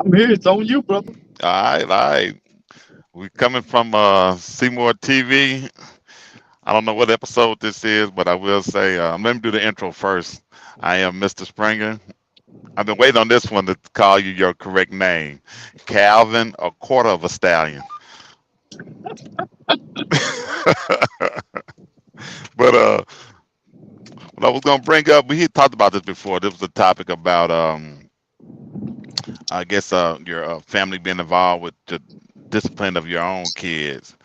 I'm here. It's on you, brother. All right, all right. We coming from Seymour TV. I don't know what episode this is, but I will say, let me do the intro first. I am Mr. Springer. I've been waiting on this one to call you your correct name, Calvin, a quarter of a stallion. But what I was gonna bring up, we had talked about this before. This was a topic about, I guess, your family being involved with the discipline of your own kids.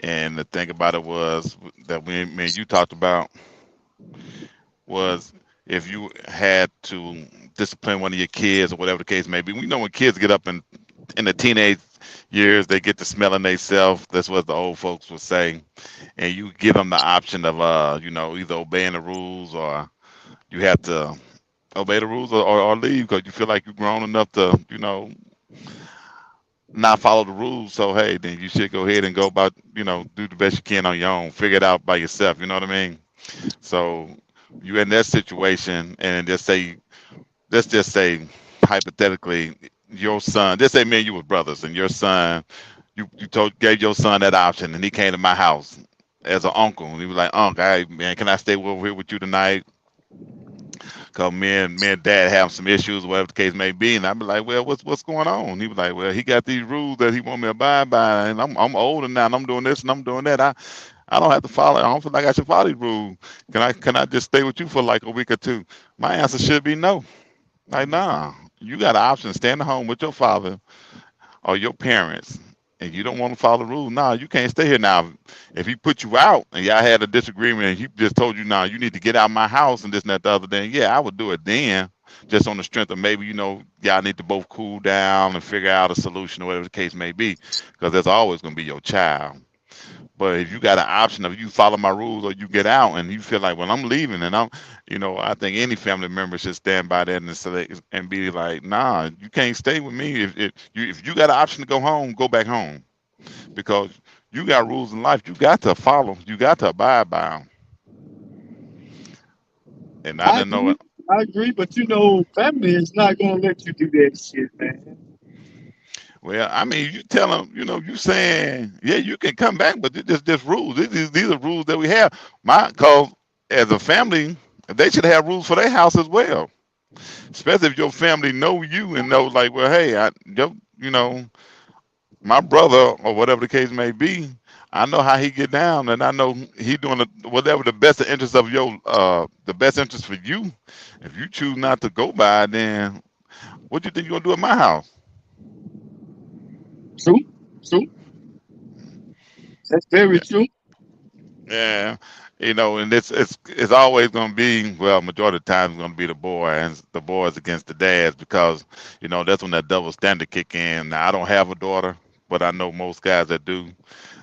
And the thing about it was that me and you talked about was if you had to discipline one of your kids or whatever the case may be. We know when kids get up in the teenage years, they get to smelling themselves. That's what the old folks would say. And you give them the option of, either obeying the rules or you have to obey the rules or leave because you feel like you're grown enough to, not follow the rules. So hey, then you should go ahead and go about, do the best you can on your own. Figure it out by yourself. You know what I mean? So you in that situation, and let's just say hypothetically, your son. Just say me and you were brothers, and your son, gave your son that option, and he came to my house as an uncle, and he was like, "Uncle, hey man, can I stay over here with you tonight? Cause me and dad have some issues, whatever the case may be." And I'd be like, "Well, what's going on?" He was like, "Well, he got these rules that he want me to abide by, and I'm older now, and I'm doing this and I'm doing that. I don't have to follow. I don't feel like I should follow these rules. Can I just stay with you for like a week or two?" My answer should be no. Like, nah. You got an option: stay in the home with your father or your parents, and you don't want to follow the rules. Nah, you can't stay here now. If he put you out and y'all had a disagreement, and he just told you, "Nah, you need to get out of my house," and this and that, the other, then yeah, I would do it then. Just on the strength of maybe, y'all need to both cool down and figure out a solution or whatever the case may be, because there's always going to be your child. But if you got an option of you follow my rules or you get out, and you feel like, well, I'm leaving, and I think any family member should stand by that and select and be like, nah, you can't stay with me. If you got an option to go home, go back home, because you got rules in life you got to follow, you got to abide by them. And I I didn't know agree. it. I agree, but family is not gonna let you do that shit, man. Well, I mean, you tell them, you saying, yeah, you can come back, but it's just rules. These are rules that we have. Cause as a family, they should have rules for their house as well. Especially if your family know you and know, like, well, hey, you know, my brother or whatever the case may be, I know how he get down, and I know he doing whatever the best interest of the best interest for you. If you choose not to go by, then what do you think you're gonna do at my house? True, true. That's very Yeah, true. yeah. And it's always gonna be, well, majority of the time it's gonna be the boy and the boys against the dads, because that's when that double standard kick in. Now I don't have a daughter, but I know most guys that do.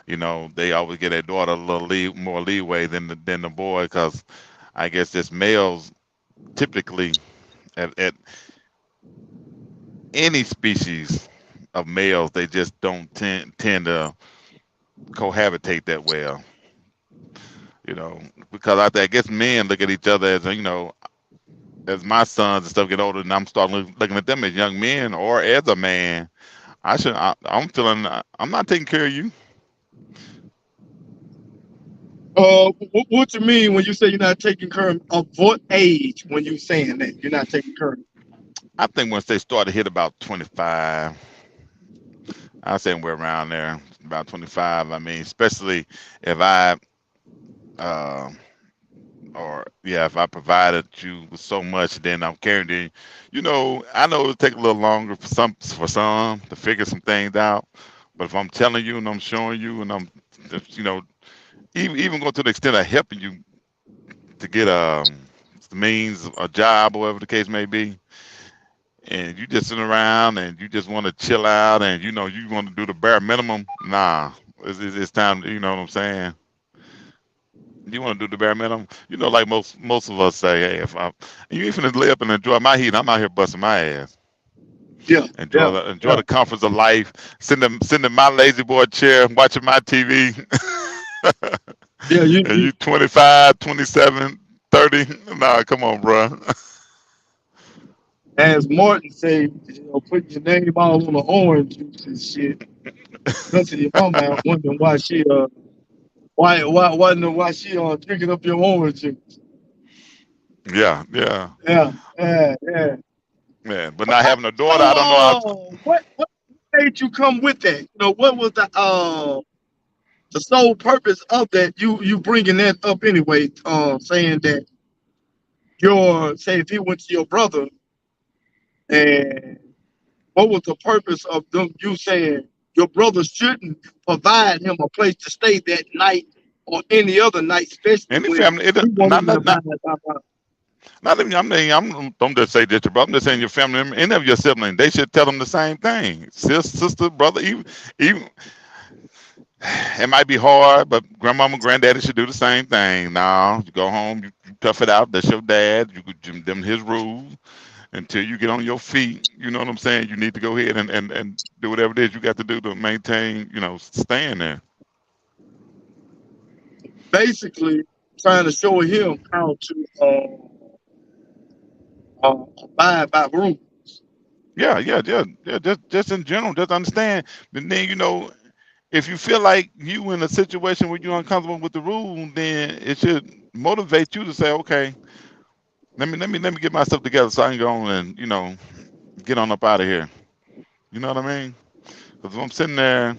They always get their daughter a little more leeway than the boy, because I guess just males typically at any species of males, they just don't tend to cohabitate that well. You know, because I guess men look at each other as my sons and stuff get older, and I'm starting looking at them as young men or as a man. I'm feeling I'm not taking care of you. What you mean when you say you're not taking care of what age? When you saying that you're not taking care of? I think once they start to hit about 25, I say we're around there, about 25. I mean, especially if I, uh, or yeah, if I provided you with so much, then I'm carrying. I know it'll take a little longer for some to figure some things out. But if I'm telling you and I'm showing you and I'm, you know, even go to the extent of helping you to get the means, a job, or whatever the case may be, and you just sitting around and you just want to chill out and you want to do the bare minimum, nah, it's time. You know what I'm saying? You want to do the bare minimum. Like most of us say, hey, if you ain't finna lay up and enjoy my heat, I'm out here busting my ass. Yeah, Enjoy yeah, enjoy yeah, the comforts of life. Sitting in my lazy boy chair, watching my TV. yeah. And you 25, 27, 30. Nah, come on, bro. as Martin said, put your name all on the orange juice and shit. Cussing your mama out, wondering why she wondering why she drinking up your orange juice. Yeah, yeah, Yeah, yeah, yeah. man. But not having a daughter, I don't know how. So what made you come with that? What was the sole purpose of that? You bringing that up anyway? Saying that say if he went to your brother, and what was the purpose of them? You saying your brother shouldn't provide him a place to stay that night or any other night, especially Any when family, it he not wanted you to not buy not it. not even. I'm don't just say this, but I'm just saying your family, any of your siblings, they should tell them the same thing. Sister, brother, even it might be hard, but grandmama, granddaddy should do the same thing. Now you go home, you tough it out. That's your dad. You could give them his rules until you get on your feet. You know what I'm saying? You need to go ahead and do whatever it is you got to do to maintain, staying there. Basically, trying to show him how to abide by rules. Yeah, yeah, yeah, yeah. Just in general, just understand. And then if you feel like you in a situation where you're uncomfortable with the rule, then it should motivate you to say, okay, let me get myself together so I can go on and get on up out of here. You know what I mean? Because if I'm sitting there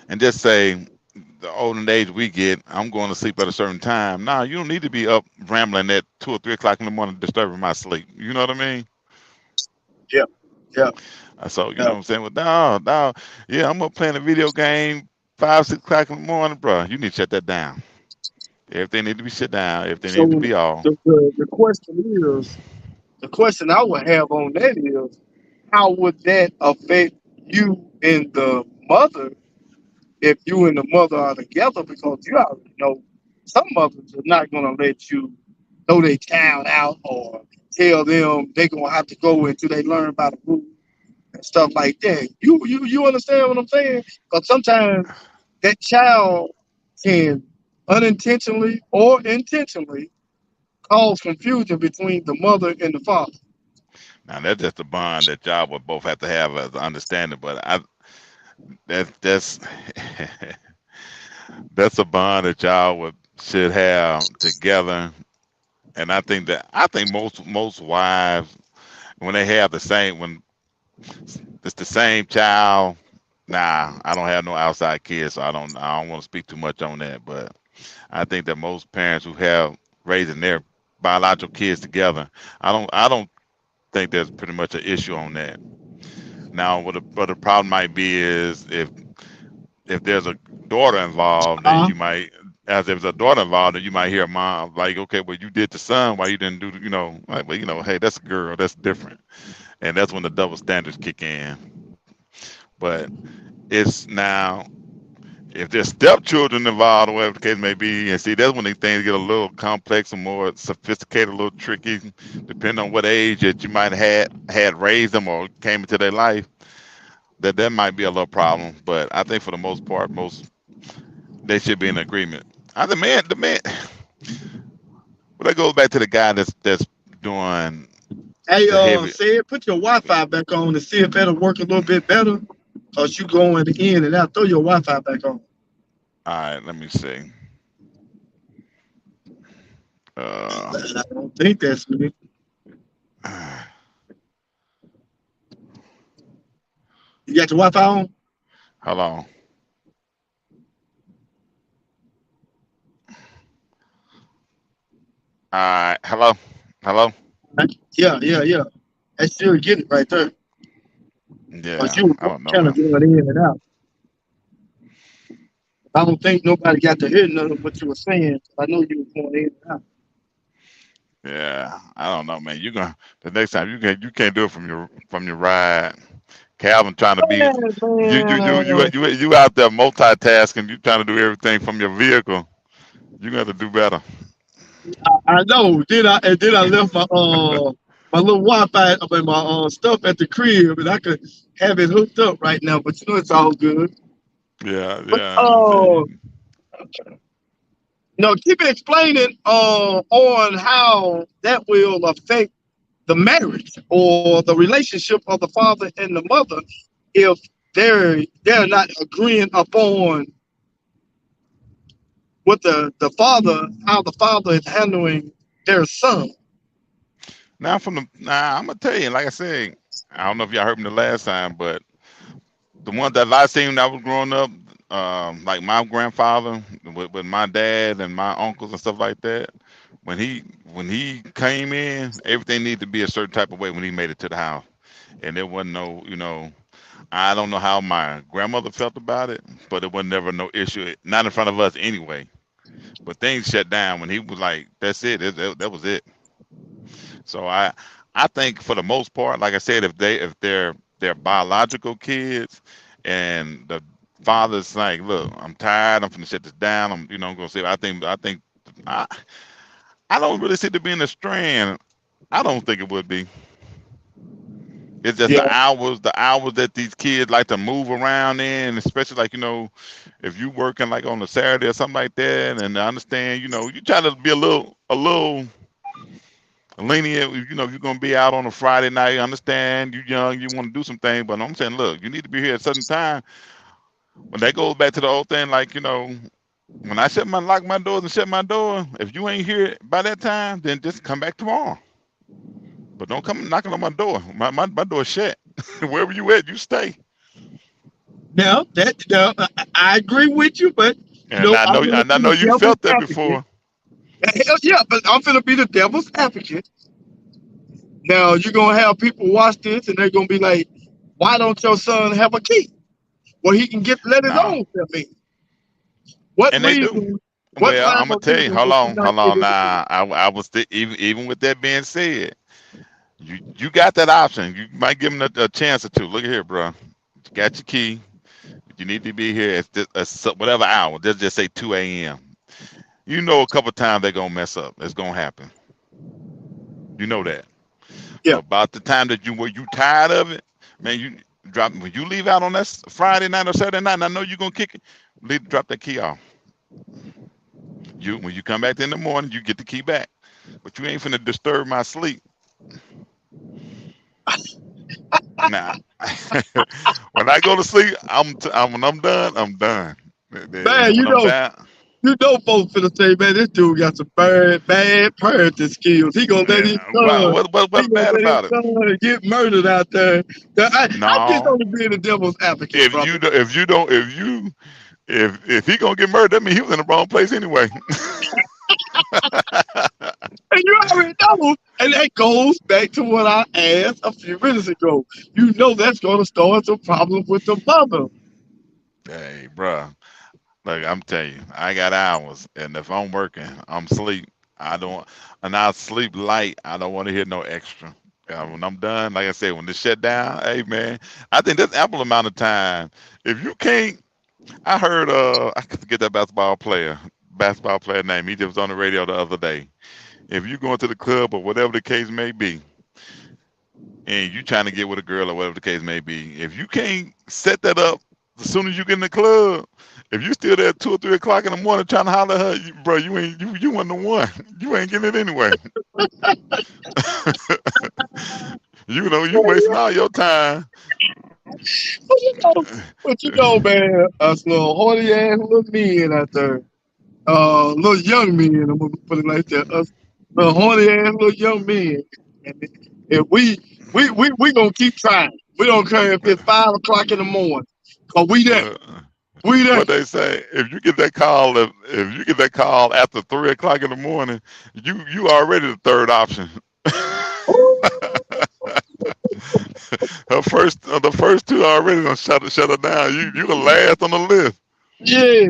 and just say the older age we get, I'm going to sleep at a certain time. Nah, you don't need to be up rambling at 2 or 3 o'clock in the morning, disturbing my sleep. You know what I mean? Yeah, yeah, So you know yeah. what I'm saying? Well, no, yeah, I'm up playing a video game 5, 6 o'clock in the morning, bro. You need to shut that down. Everything need to be shut down. Everything need to So be off. the question I would have on that is, how would that affect you and the mother if you and the mother are together? Because you already know some mothers are not going to let you throw their child out or tell them they're going to have to go until they learn about the rules and stuff like that. You understand what I'm saying? Because sometimes that child can unintentionally or intentionally cause confusion between the mother and the father. Now that's just a bond that y'all would both have to have as an understanding. But that's that's a bond that y'all should have together. And I think most wives, when they have when it's the same child. Nah, I don't have no outside kids, so I don't want to speak too much on that. But I think that most parents who have raising their biological kids together, I don't think there's pretty much an issue on that. Now, what the problem might be is if there's a daughter involved, then Uh, you might, as if there's a daughter involved, then you might hear a mom like, okay, well, you did the son, why you didn't do, like, well, hey, that's a girl, that's different, and that's when the double standards kick in. But it's now if there's stepchildren involved, or whatever the case may be, and see, that's when these things get a little complex and more sophisticated, a little tricky, depending on what age that you might have had raised them or came into their life. That might be a little problem, but I think for the most part, most they should be in agreement. The man, but that goes back to the guy that's doing hey, the heavy. said put your Wi-Fi back on to see if that'll work a little bit better. Cause you going in and out. Throw your Wi-Fi back on. All right, let me see. Uh, I don't think that's me. You got your Wi-Fi on? hold on. All right, hello, hello. Yeah, yeah, yeah. I still get it right there. Cause Yeah, you I don't know, kind of man. going in and out. I don't think nobody got to hear none of what you were saying. I know you were going in and out. Yeah, I don't know, man. You gonna the next time you can't do it from your ride. Calvin trying to be Man, you out there multitasking. You trying to do everything from your vehicle. You got to do better. I know. Then I left my little Wi-Fi, my stuff at the crib, and I could have it hooked up right now. But you know it's all good. Yeah, But yeah. I'm saying no, keep explaining on how that will affect. the marriage or the relationship of the father and the mother if they're not agreeing upon what the father how the father is handling their son. Now I'm gonna tell you, like I said, I don't know if y'all heard me the last time, but the one that I seen when I was growing up, like my grandfather with my dad and my uncles and stuff like that. When he came in, everything needed to be a certain type of way when he made it to the house, and there wasn't no, I don't know how my grandmother felt about it, but it was never no issue, not in front of us anyway. But things shut down when he was like, "That's it. That was it." So I think for the most part, like I said, if they're biological kids, and the father's like, "Look, I'm tired. I'm gonna shut this down. I'm gonna say." I I don't really see there being a strand. I don't think it would be. It's just Yeah, the hours that these kids like to move around in, especially like, if you working like on a Saturday or something like that. And I understand, you try to be a little lenient. If you're gonna be out on a Friday night, I understand you young, you want to do some things, but I'm saying, look, you need to be here at a certain time. When that goes back to the old thing, like, when I lock my doors and shut my door, if you ain't here by that time, then just come back tomorrow. But don't come knocking on my door. My door's shut. Wherever you at, you stay. now that I agree with you, but And I I'm know, gonna and I be know the you devil's felt that advocate. before. Hell yeah, but I'm gonna be the devil's advocate. Now you're gonna have people watch this and they're gonna be like, "Why don't your son have a key where he can get let his No, own stuff in?" What and they do. reason? What Well, rhyme I'm gonna or tell you. reason Hold is he on, not hold on. able to do it? Now, I was even with that being said, you got that option. You might give him a chance or two. Look at here, bro. You got your key. You need to be here at whatever hour. Let's just say 2 a.m. A couple times they're gonna mess up. It's gonna happen. You know that. Yeah. But about the time that you tired of it, man, you drop when you leave out on that Friday night or Saturday night, and I know you're gonna kick it. Drop that key off. When you come back in the morning, you get the key back. But you ain't finna disturb my sleep. Nah. When I go to sleep, when I'm done, I'm done. Man, When I'm down, folks finna say, man, this dude got some bad parenting skills. He gonna let yeah. his son, What's bad about it? get murdered out there. I just No. only being the devil's advocate, brother. If you don't if he gonna get murdered, that means he was in the wrong place anyway. And you already know, and that goes back to what I asked a few minutes ago. You know that's gonna start some problems with the mother. Hey, bruh. Look, I'm telling you, I got hours, and if I'm working, I'm sleep. I don't, and I sleep light. I don't want to hear no extra. When I'm done, like I said, when this shut down, hey man, I think that's ample amount of time. If you can't, I heard, I forget that basketball player name. He just was on the radio the other day. If you going to the club or whatever the case may be, and you trying to get with a girl or whatever the case may be, if you can't set that up as soon as you get in the club, if you still there at 2 or 3 o'clock in the morning trying to holler at her, bro, you ain't you wasn't the one. You ain't getting it anyway. You wasting all your time. But man, us little horny ass little men out there, little young men. I'm gonna put it like that. Us little horny ass little young men. And if we gonna keep trying. We don't care if it's 5 o'clock in the morning. Cause we there. Look, We there. what they say, if you get that call after 3 o'clock in the morning, you already the third option. The first two already gonna shut her down. You the last on the list. Yeah.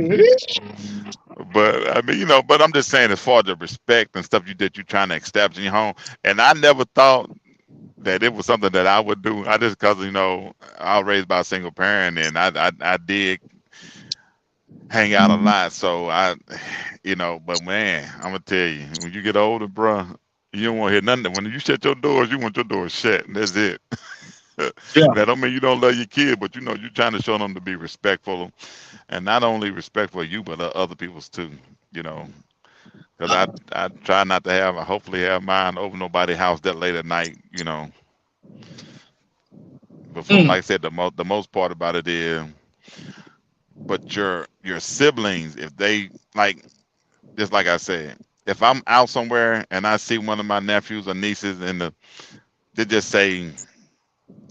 But I mean, but I'm just saying, as far as the respect and stuff you trying to establish in your home, and I never thought that it was something that I would do. I just because I was raised by a single parent, and I did hang out a lot. So but man, I'm gonna tell you, when you get older, bro, you don't want to hear nothing. When you shut your doors, you want your doors shut, and that's it. Yeah. That don't mean you don't love your kid, but you're trying to show them to be respectful, and not only respectful of you, but other people's too. You know, Cause I try not to have, hopefully have mine over nobody's house that late at night, you know. But for Mm, like I said, the most part about it is, but your siblings, if they like, just like I said, if I'm out somewhere and I see one of my nephews or nieces in they just say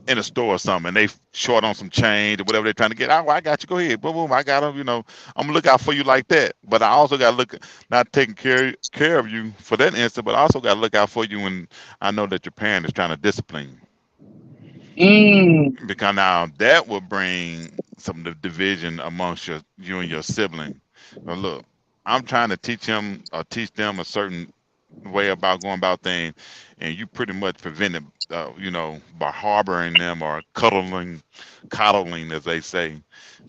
in a store or something, and they short on some change or whatever they're trying to get. Oh, I got you. Go ahead. Boom, boom. I got them. You know, I'm gonna look out for you like that. But I also got to look, not taking care of you for that instant, but I also got to look out for you when I know that your parent is trying to discipline you. mm, Because now that will bring some of the division amongst you and your sibling. But look, I'm trying to teach him or teach them a certain way about going about things, and you pretty much prevent it, you know, by harboring them or coddling, as they say.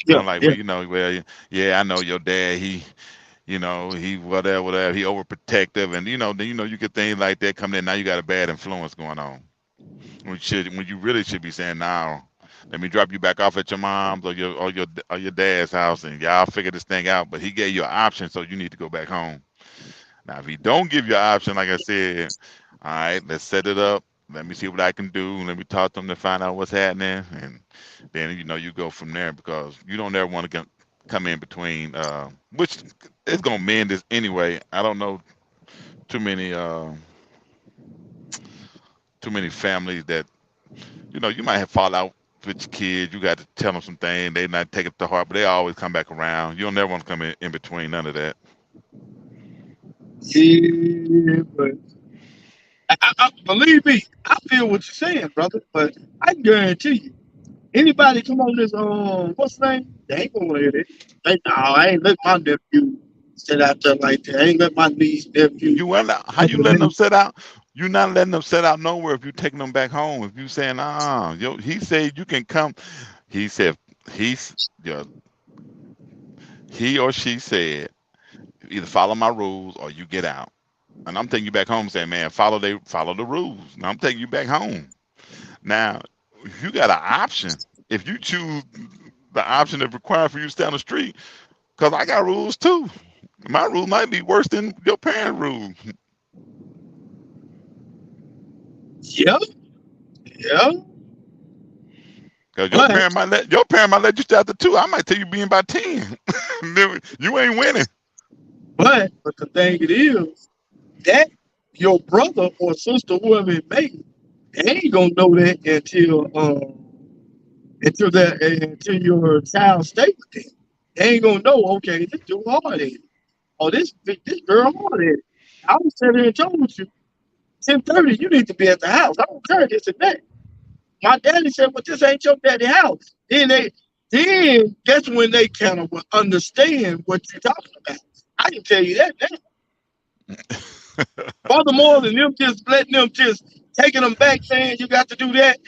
yeah, Feeling like, yeah. well, you know, well, yeah, I know your dad. You know, he whatever, he overprotective, and you know, then you know you get things like that coming in. Now you got a bad influence going on. When you really should be saying, now, let me drop you back off at your mom's or your dad's house, and y'all figure this thing out. But he gave you an option, so you need to go back home. Now, if he don't give you an option, like I said, all right, let's set it up. Let me see what I can do. Let me talk to him to find out what's happening, and then you know you go from there because you don't ever want to come in between. Which is gonna mend this anyway. I don't know too many too many families that you know you might have fallout with your kids. You got to tell them some things. They not take it to heart, but they always come back around. You don't never want to come in between none of that. Yeah, but believe me, I feel what you're saying, brother. But I guarantee you, anybody come on this what's the name? They ain't gonna hear it. They no, I ain't let my nephew sit out there like that. I ain't let my niece nephew. How you letting them set out? You're not letting them set out nowhere if you taking them back home. If you saying, yo, he said you can come. He said he's yeah, he or she said either follow my rules or you get out. And I'm taking you back home saying, man, follow the rules. Now I'm taking you back home. Now you got an option. If you choose the option that requires for you to stay on the street, because I got rules too. My rule might be worse than your parent rule. Yeah, yeah. Cause But your parent might let you stay after two. I might tell you being by 10. You ain't winning. but the thing it is that your brother or sister, whoever it may, they ain't gonna know that until your child stay with them. They ain't gonna know. Okay, this dude hard headed. Oh, this girl hard headed. I was sitting here and told you 10:30. You need to be at the house. I don't care this and that. My daddy said, "But this ain't your daddy house." Then that's when they kind of will understand what you're talking about. I can tell you that now. Furthermore than them just letting them just taking them back saying you got to do that,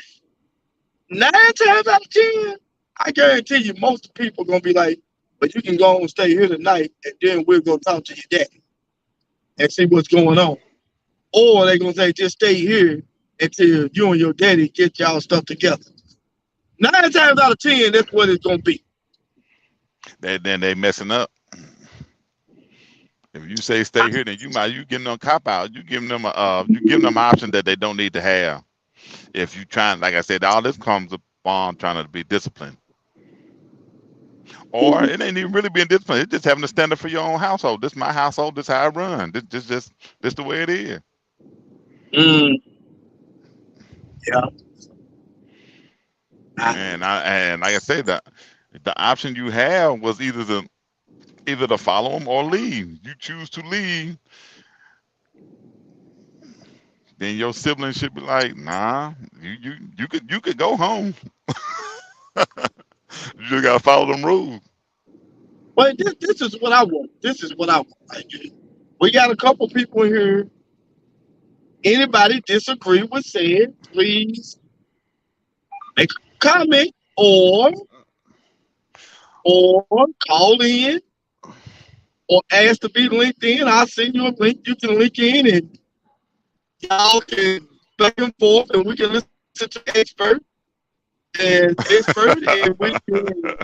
9 times out of 10, I guarantee you most people gonna be like, but you can go and stay here tonight and then we're gonna talk to your daddy and see what's going on. Or they gonna say just stay here until you and your daddy get y'all stuff together. 9 times out of 10, that's what it's gonna be. Then they messing up. If you say stay here, then you giving them a cop out. You giving them an option that they don't need to have. If you trying, like I said, all this comes upon trying to be disciplined. Or it ain't even really being disciplined. It's just having a standard for your own household. This is my household. This is how I run. This the way it is. Mm, yeah. And like I said, the option you have was either to follow them or leave. You choose to leave, then your siblings should be like, nah, you could go home. You just gotta follow them rules. But this is what I want. This is what I want. Like, we got a couple people here. Anybody disagree with said, please make a comment or call in or ask to be linked in. I'll send you a link. You can link in and y'all can back and forth and we can listen to expert and we can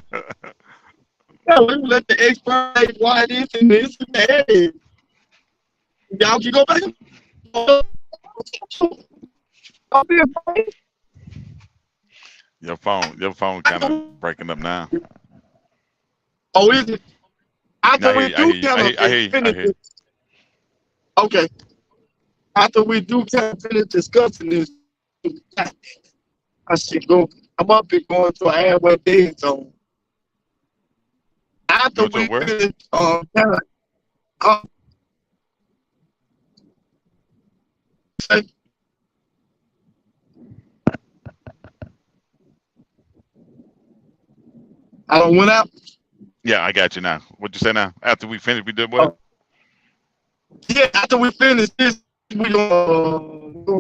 we can let the expert say why this and this and that. And Y'all can go back. I'll be afraid. Your phone kind of breaking up now. Oh, is it? Now After I hear we you. I do hear you. kind of I hear you. I finish hear you. this, okay. After we do kind of finish discussing this, I should go. I'm up here going to a halfway dead zone. After Go to we where? finish, kind of, uh, say, I don't went out. Yeah, I got you now. What you say now? After we finish, we did what? Oh, yeah, after we finish this, we gonna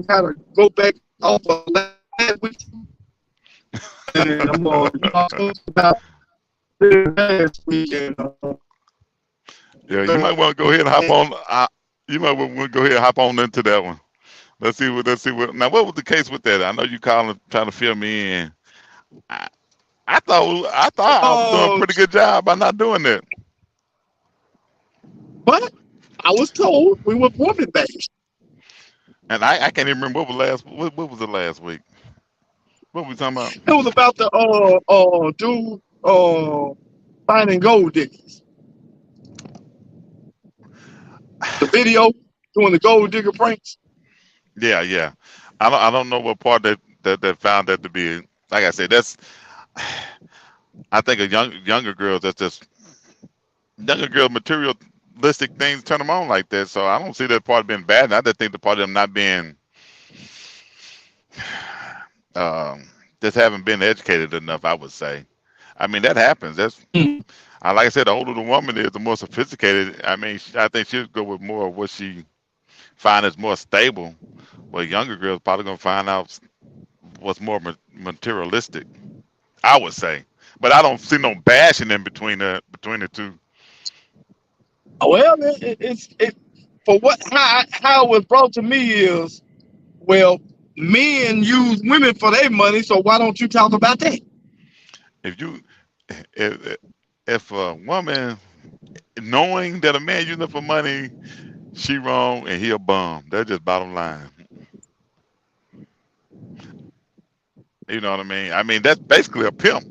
kind of go back off of last week, and I'm gonna talk about last week and Yeah, you might want to go ahead and hop on. You might want to go ahead and hop on into that one. Let's see what. Let's see what. Now, what was the case with that? I know you calling trying to fill me in. I, I thought I was doing a pretty good job by not doing that. but I was told we were woman based. And I can't even remember what was the last week. What were we talking about? It was about the dude finding gold diggers. The video doing the gold digger pranks. Yeah, yeah. I don't know what part that found that to be. Like I said, that's I think a younger girls that's just younger girl materialistic things turn them on like that. So I don't see that part being bad. I just think the part of them not being um, just haven't been educated enough. I would say. I mean that happens. Like I said, the older the woman is, the more sophisticated. I mean, I think she'll go with more of what she find is more stable. Well, younger girls probably gonna find out what's more materialistic. I would say, but I don't see no bashing in between the two. Well, it for what how it was brought to me is, well, men use women for their money, so why don't you talk about that? If you if if a woman knowing that a man using it for money, she wrong and he a bum. That's just bottom line. You know what I mean? I mean that's basically a pimp.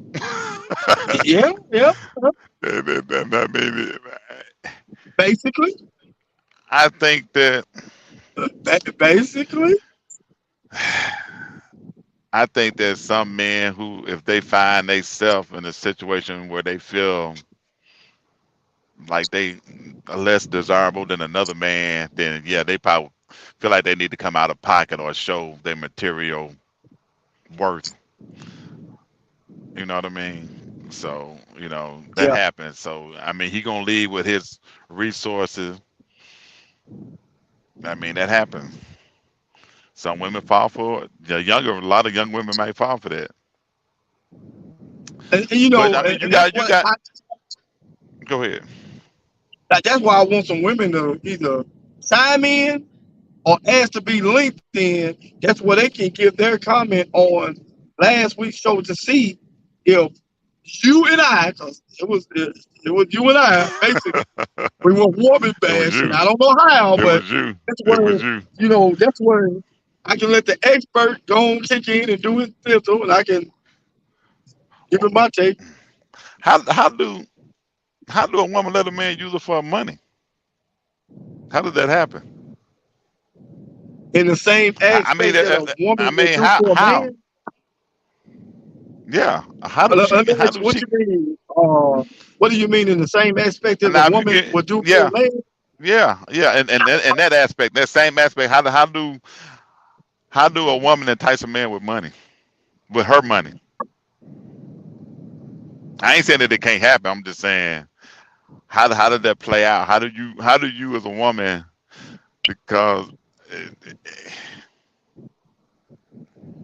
Yeah, yeah. I mean, Basically, I think that basically. I think there's some men who, if they find themselves in a situation where they feel like they are less desirable than another man, then yeah, they probably feel like they need to come out of pocket or show their material worth. You know what I mean? So, that Yeah. happens. So, I mean, he gonna leave with his resources. I mean, that happens. Some women fall for it. A lot of young women might fall for that. And But I mean, and that's what go ahead. that's why I want some women to either chime in or ask to be linked in. That's where they can give their comment on last week's show to see if you and I, because it was you and I, basically, we were woman It was bashing. you. I don't know how, It but was you. that's It where was you. that's where I can let the expert go and kick in and do his thistle, and I can give him my take. How do a woman let a man use her for money? How did that happen? In the same I mean, aspect that a I woman would mean, do for a how? man. Yeah. How do Let she? me How ask you, do what she? you mean? What do you mean in the same aspect as a Now, if you woman get, would do for yeah, a man? yeah, and that aspect, that same aspect, how do a woman entice a man with money, with her money? I ain't saying that it can't happen. I'm just saying how did that play out? How do you as a woman, because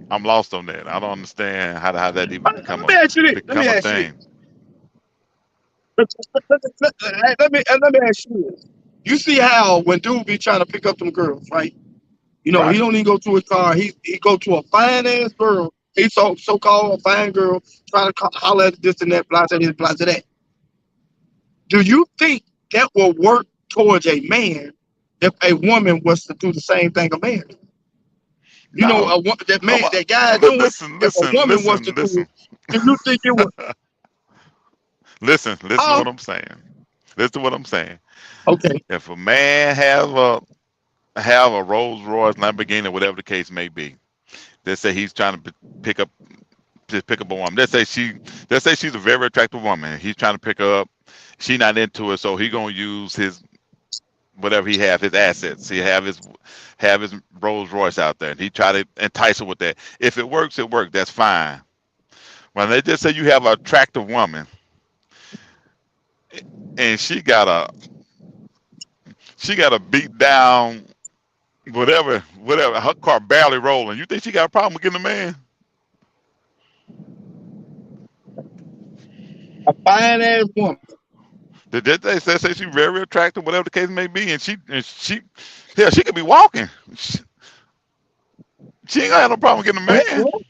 I'm lost on that. I don't understand how that even Let me ask you this. Let me become a ask you this. thing. Let me ask you this. You see how when dude be trying to pick up them girls, right? He Right. don't even go to his car. He go to a fine ass girl. He so called fine girl trying to holler at this and that, blah blah that. Do you think that will work towards a man if a woman was to do the same thing a man? You know, No, that I'm man, a, that guy doing. listen, If a listen, woman was to listen, do listen, it, do you think it would? listen to Oh, what I'm saying. Listen to what I'm saying. okay. If a man have a Rolls Royce, Lamborghini, whatever the case may be, they say he's trying to pick up just pick up a woman. Let's say she's a very attractive woman. He's trying to pick her up. She not into it, so he gonna use his whatever he have, his assets. He have his Rolls Royce out there, and he try to entice her with that. If it works, it works. That's fine. When they just say you have an attractive woman and she got a beat down whatever her car barely rolling. You think she got a problem with getting a man? A fine ass woman. They say she's very attractive, whatever the case may be, and she hell, she could be walking. She ain't gonna have no problem getting a Well, man. well,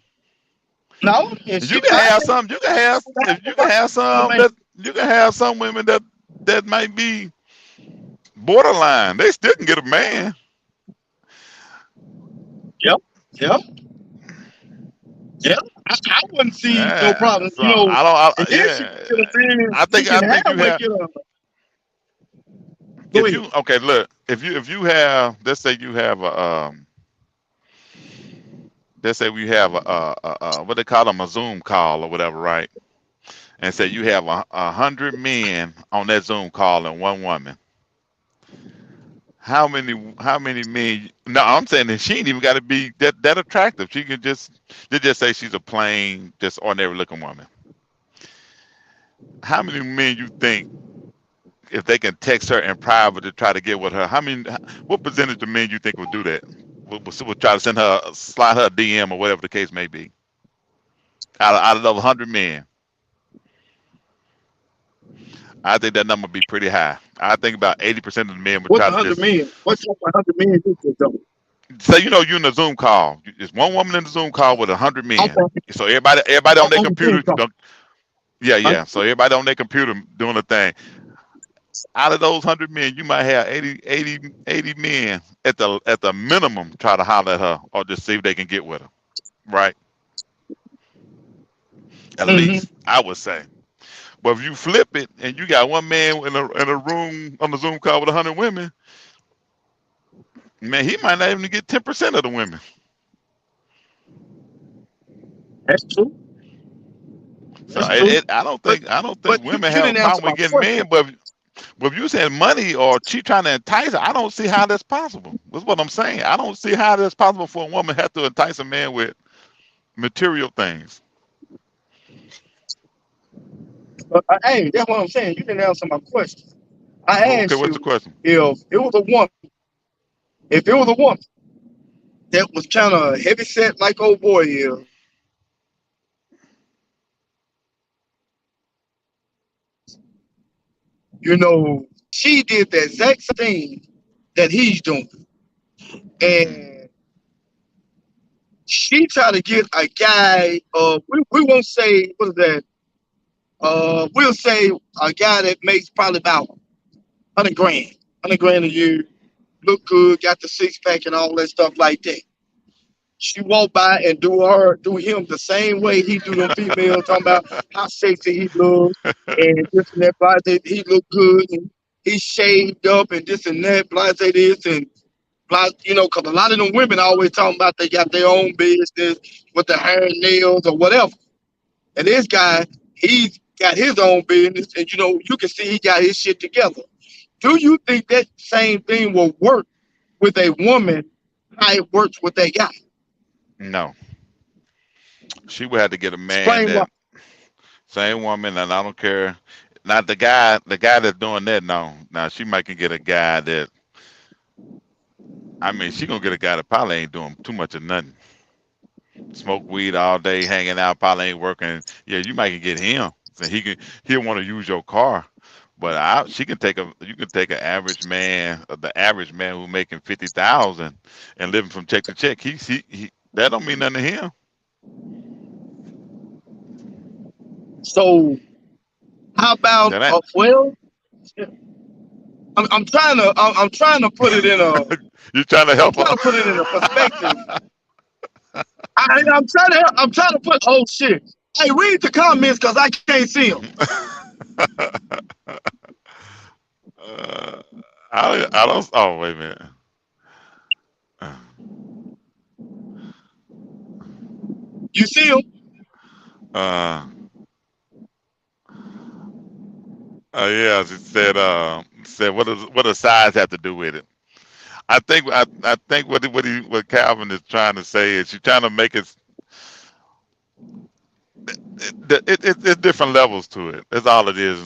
no, and You she can fine. have some. You can have if you can have The some man. that you can have some women that might be borderline. They still can get a man. Yep. Yep. Yep. I wouldn't see no Yeah. problem. So I And don't. then she can get a Yeah. man. She I can think have you one have. get a. Go If ahead. you okay, look. If you have, let's say you have a let's say we have what they call them, a Zoom call or whatever, right? And say you have 100 men on that Zoom call and one woman. How many men? No, I'm saying that she ain't even got to be that attractive. She can just they just say she's a plain, just ordinary looking woman. How many men you think if they can text her in private to try to get with her? What percentage of men you think would do that? Will try to slide her a DM or whatever the case may be. Out of those 100 men, I think that number would be pretty high. I think about 80% of the men would What's try a to hundred just men? What's a hundred men do to them? say, you're in a Zoom call. There's one woman in the Zoom call with 100 men. Okay. So everybody on their On the Zoom computer, call. yeah, Huh? yeah. So everybody on their computer doing a thing. Out of those 100 men, you might have 80 men at the minimum try to holler at her or just see if they can get with her. Right? At Mm-hmm. least I would say. But if you flip it and you got one man in a room on the Zoom call with 100 women, man, he might not even get 10% of the women. That's true. So That's true. But I don't but think you, women you have a didn't answer problem my with getting question. men. But if you saying money or she trying to entice her, I don't see how that's possible. That's what I'm saying. I don't see how that's possible for a woman have to entice a man with material things. Hey, that's what I'm saying. You didn't answer my question. I Okay, asked what's the you question? if it was a woman that was kind of heavy set like old boy is, she did the exact same thing that he's doing, Hmm. and she tried to get a guy. We won't say what is that. We'll say a guy that makes probably about 100 grand, 100 grand a year, look good, got the six pack and all that stuff like that. She walked by and do him the same way he do them females, talking about how sexy he looks and this and that, blase, he look good and he's shaved up and this and that, blase this and blase, because a lot of them women always talking about they got their own business with the hair and nails or whatever. And this guy, he's got his own business and you can see he got his shit together. Do you think that same thing will work with a woman how it works with a guy? No, she would have to get a man Explain why. that same woman, and I don't care. Not the guy that's doing that. No, now she might can get a guy that. I mean, she gonna get a guy that probably ain't doing too much of nothing. Smoke weed all day, hanging out, probably ain't working. Yeah, you might can get him. So he'll want to use your car. But you can take an average man, the average man who making 50,000 and living from check to check. He that don't mean nothing to him. So how about That ain't well, I'm trying to put it in a You trying to I'm help trying to put it in a perspective. her? I'm trying to put oh shit. Hey, read the comments because I can't see them. uh, I don't. Oh wait a minute. You see them? Uh, yeah, she said what does size have to do with it? I think what Calvin is trying to say is she's trying to make it's different levels to it. That's all it is.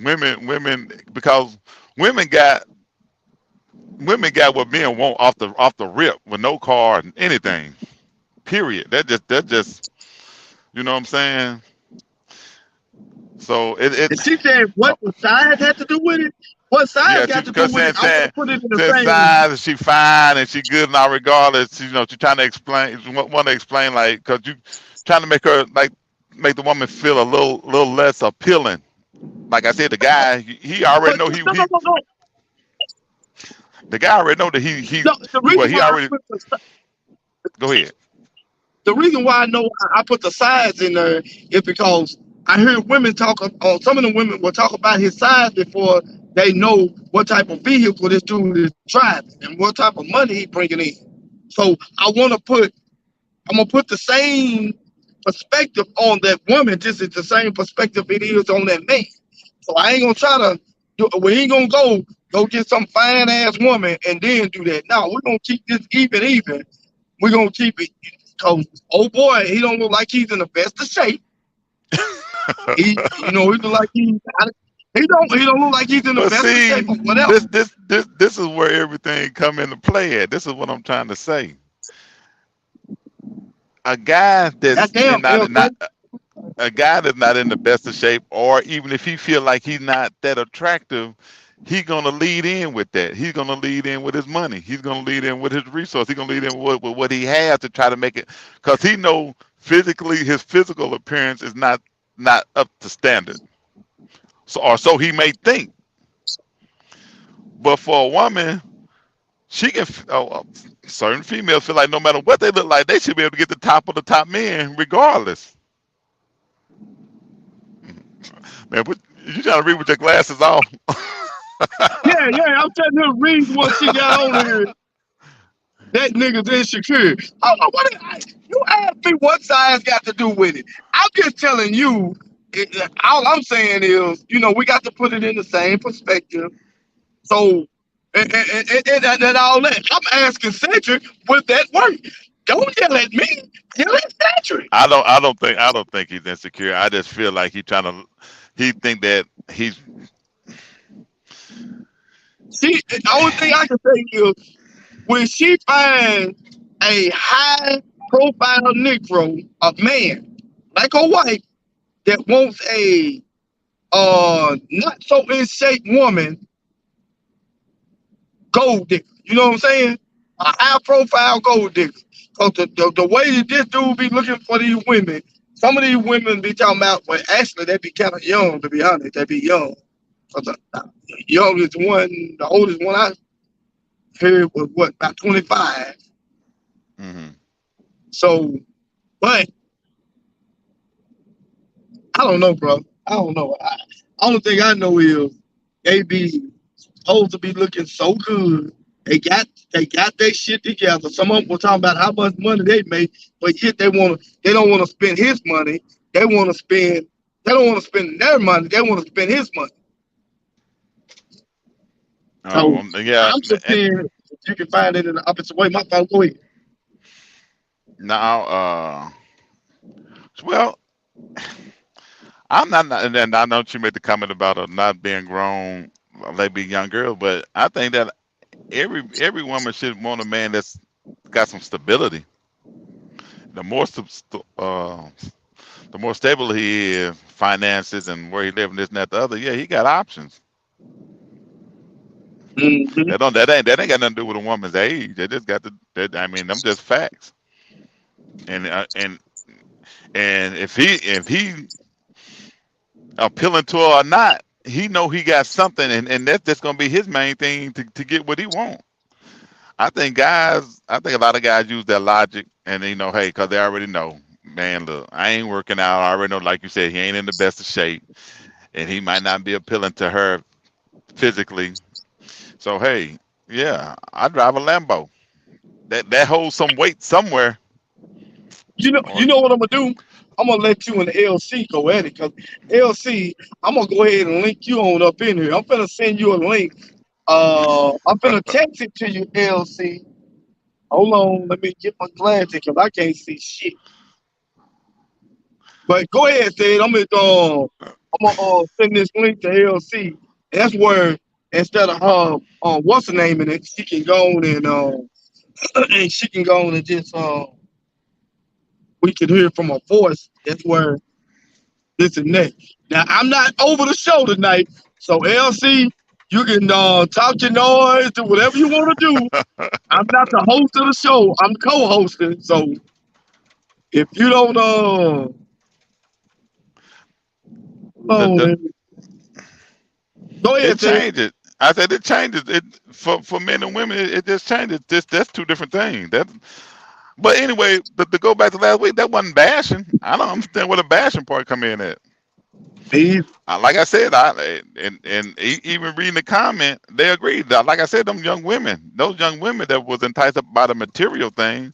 Women because women got women got what men want off the rip with no card and anything. Period. That just you know what I'm saying. So it And she said, uh, what the size had to do with it? What size yeah, she got to do because with it? I want to saying put it in the saying same. size and she fine and she good and all regardless. You know, she trying to explain want to explain like because you trying to make her like make the woman feel a little less appealing. Like I said, the guy he already But know no, no, no, no. the guy already know that No, the well reason he why I already put go ahead. the reason why I know I put the size in there is because I hear women talk. Some of the women will talk about his size before they know what type of vehicle this dude is driving and what type of money he bringing in. So I'm gonna put the same perspective on that woman. This is the same perspective it is on that man. So I ain't gonna try to. We ain't gonna go get some fine ass woman and then do that. No, we're gonna keep this even. We're gonna keep it. Cause oh boy, he don't look like he's in the best of shape. He look like he don't look like he's in the But best of see, shape or whatever. this is where everything come into play at. This is what I'm trying to say. A guy That that's damn not Elton. a guy that's not in the best of shape, or even if he feel like he's not that attractive, he's gonna lead in with that. He's gonna lead in with his money. He's gonna lead in with his resource. He's gonna lead in with what he has to try to make it, because he know physically his physical appearance is not up to standard. So or so he may think. But for a woman, she can. Certain females feel like no matter what they look like, they should be able to get the top of the top men regardless. Man, you trying to read with your glasses off? Yeah. I'm telling her read what she got on here. That nigga's insecure. You asked me what size got to do with it. I'm just telling you. All I'm saying is, we got to put it in the same perspective. So, and all that. I'm asking Cedric, would that work? Don't yell at me. Yell at Cedric. I don't think he's insecure. I just feel like he think that he's See, the only thing I can say is when she finds a high profile Negro, a man, like a white, that wants a not so in shape woman, gold digger. You know what I'm saying? A high profile gold digger. Because the way that this dude be looking for these women, some of these women be talking about, well, actually, they be kind of young, to be honest. They be young. 'Cause the oldest one I heard was what, about 25. hmm So, but I don't know, bro. I don't know. Only thing I know is they be supposed to be looking so good. They got their shit together. Some of them were talking about how much money they make, but yet they don't want to spend his money. They want to spend they don't want to spend their money. They want to spend his money. So yeah. I'm just saying if you can find it in the opposite way. My fault. Go ahead. Now, well, I'm and I know you made the comment about not being grown, they be young girls, but I think that every woman should want a man that's got some stability. The more the more stable he is, finances and where he lives, and this and that, the other, yeah, he got options. Mm-hmm. That ain't got nothing to do with a woman's age. They just got I mean, them just facts. And and if he appealing to her or not, he know he got something, and that's just gonna be his main thing to get what he want. I think a lot of guys use that logic, and hey, cause they already know, man, look, I ain't working out. I already know, like you said, he ain't in the best of shape, and he might not be appealing to her physically. So hey, yeah, I drive a Lambo. That holds some weight somewhere. You Or know what I'm gonna do? I'm gonna let you and LC go at it, cause LC, I'm gonna go ahead and link you on up in here. I'm gonna send you a link. I'm gonna text it to you, LC. Hold on, let me get my glasses, cause I can't see shit. But go ahead, Sid. I'm gonna send this link to LC. That's where instead of her, what's the name in it, she can go on and and she can go on and just we can hear from her voice. That's where this and that. Now I'm not over the show tonight, so LC, you can talk your noise, do whatever you want to do. I'm not the host of the show. I'm co-hosting. So if you don't the, the oh, go it ahead, Sid. changes. I said it changes. It for men and women, it just changes. That's two different things. But anyway, to go back to last week, that wasn't bashing. I don't understand where the bashing part come in at. He, Like I said, even reading the comment, they agreed. Like I said, those young women that was enticed up by the material thing.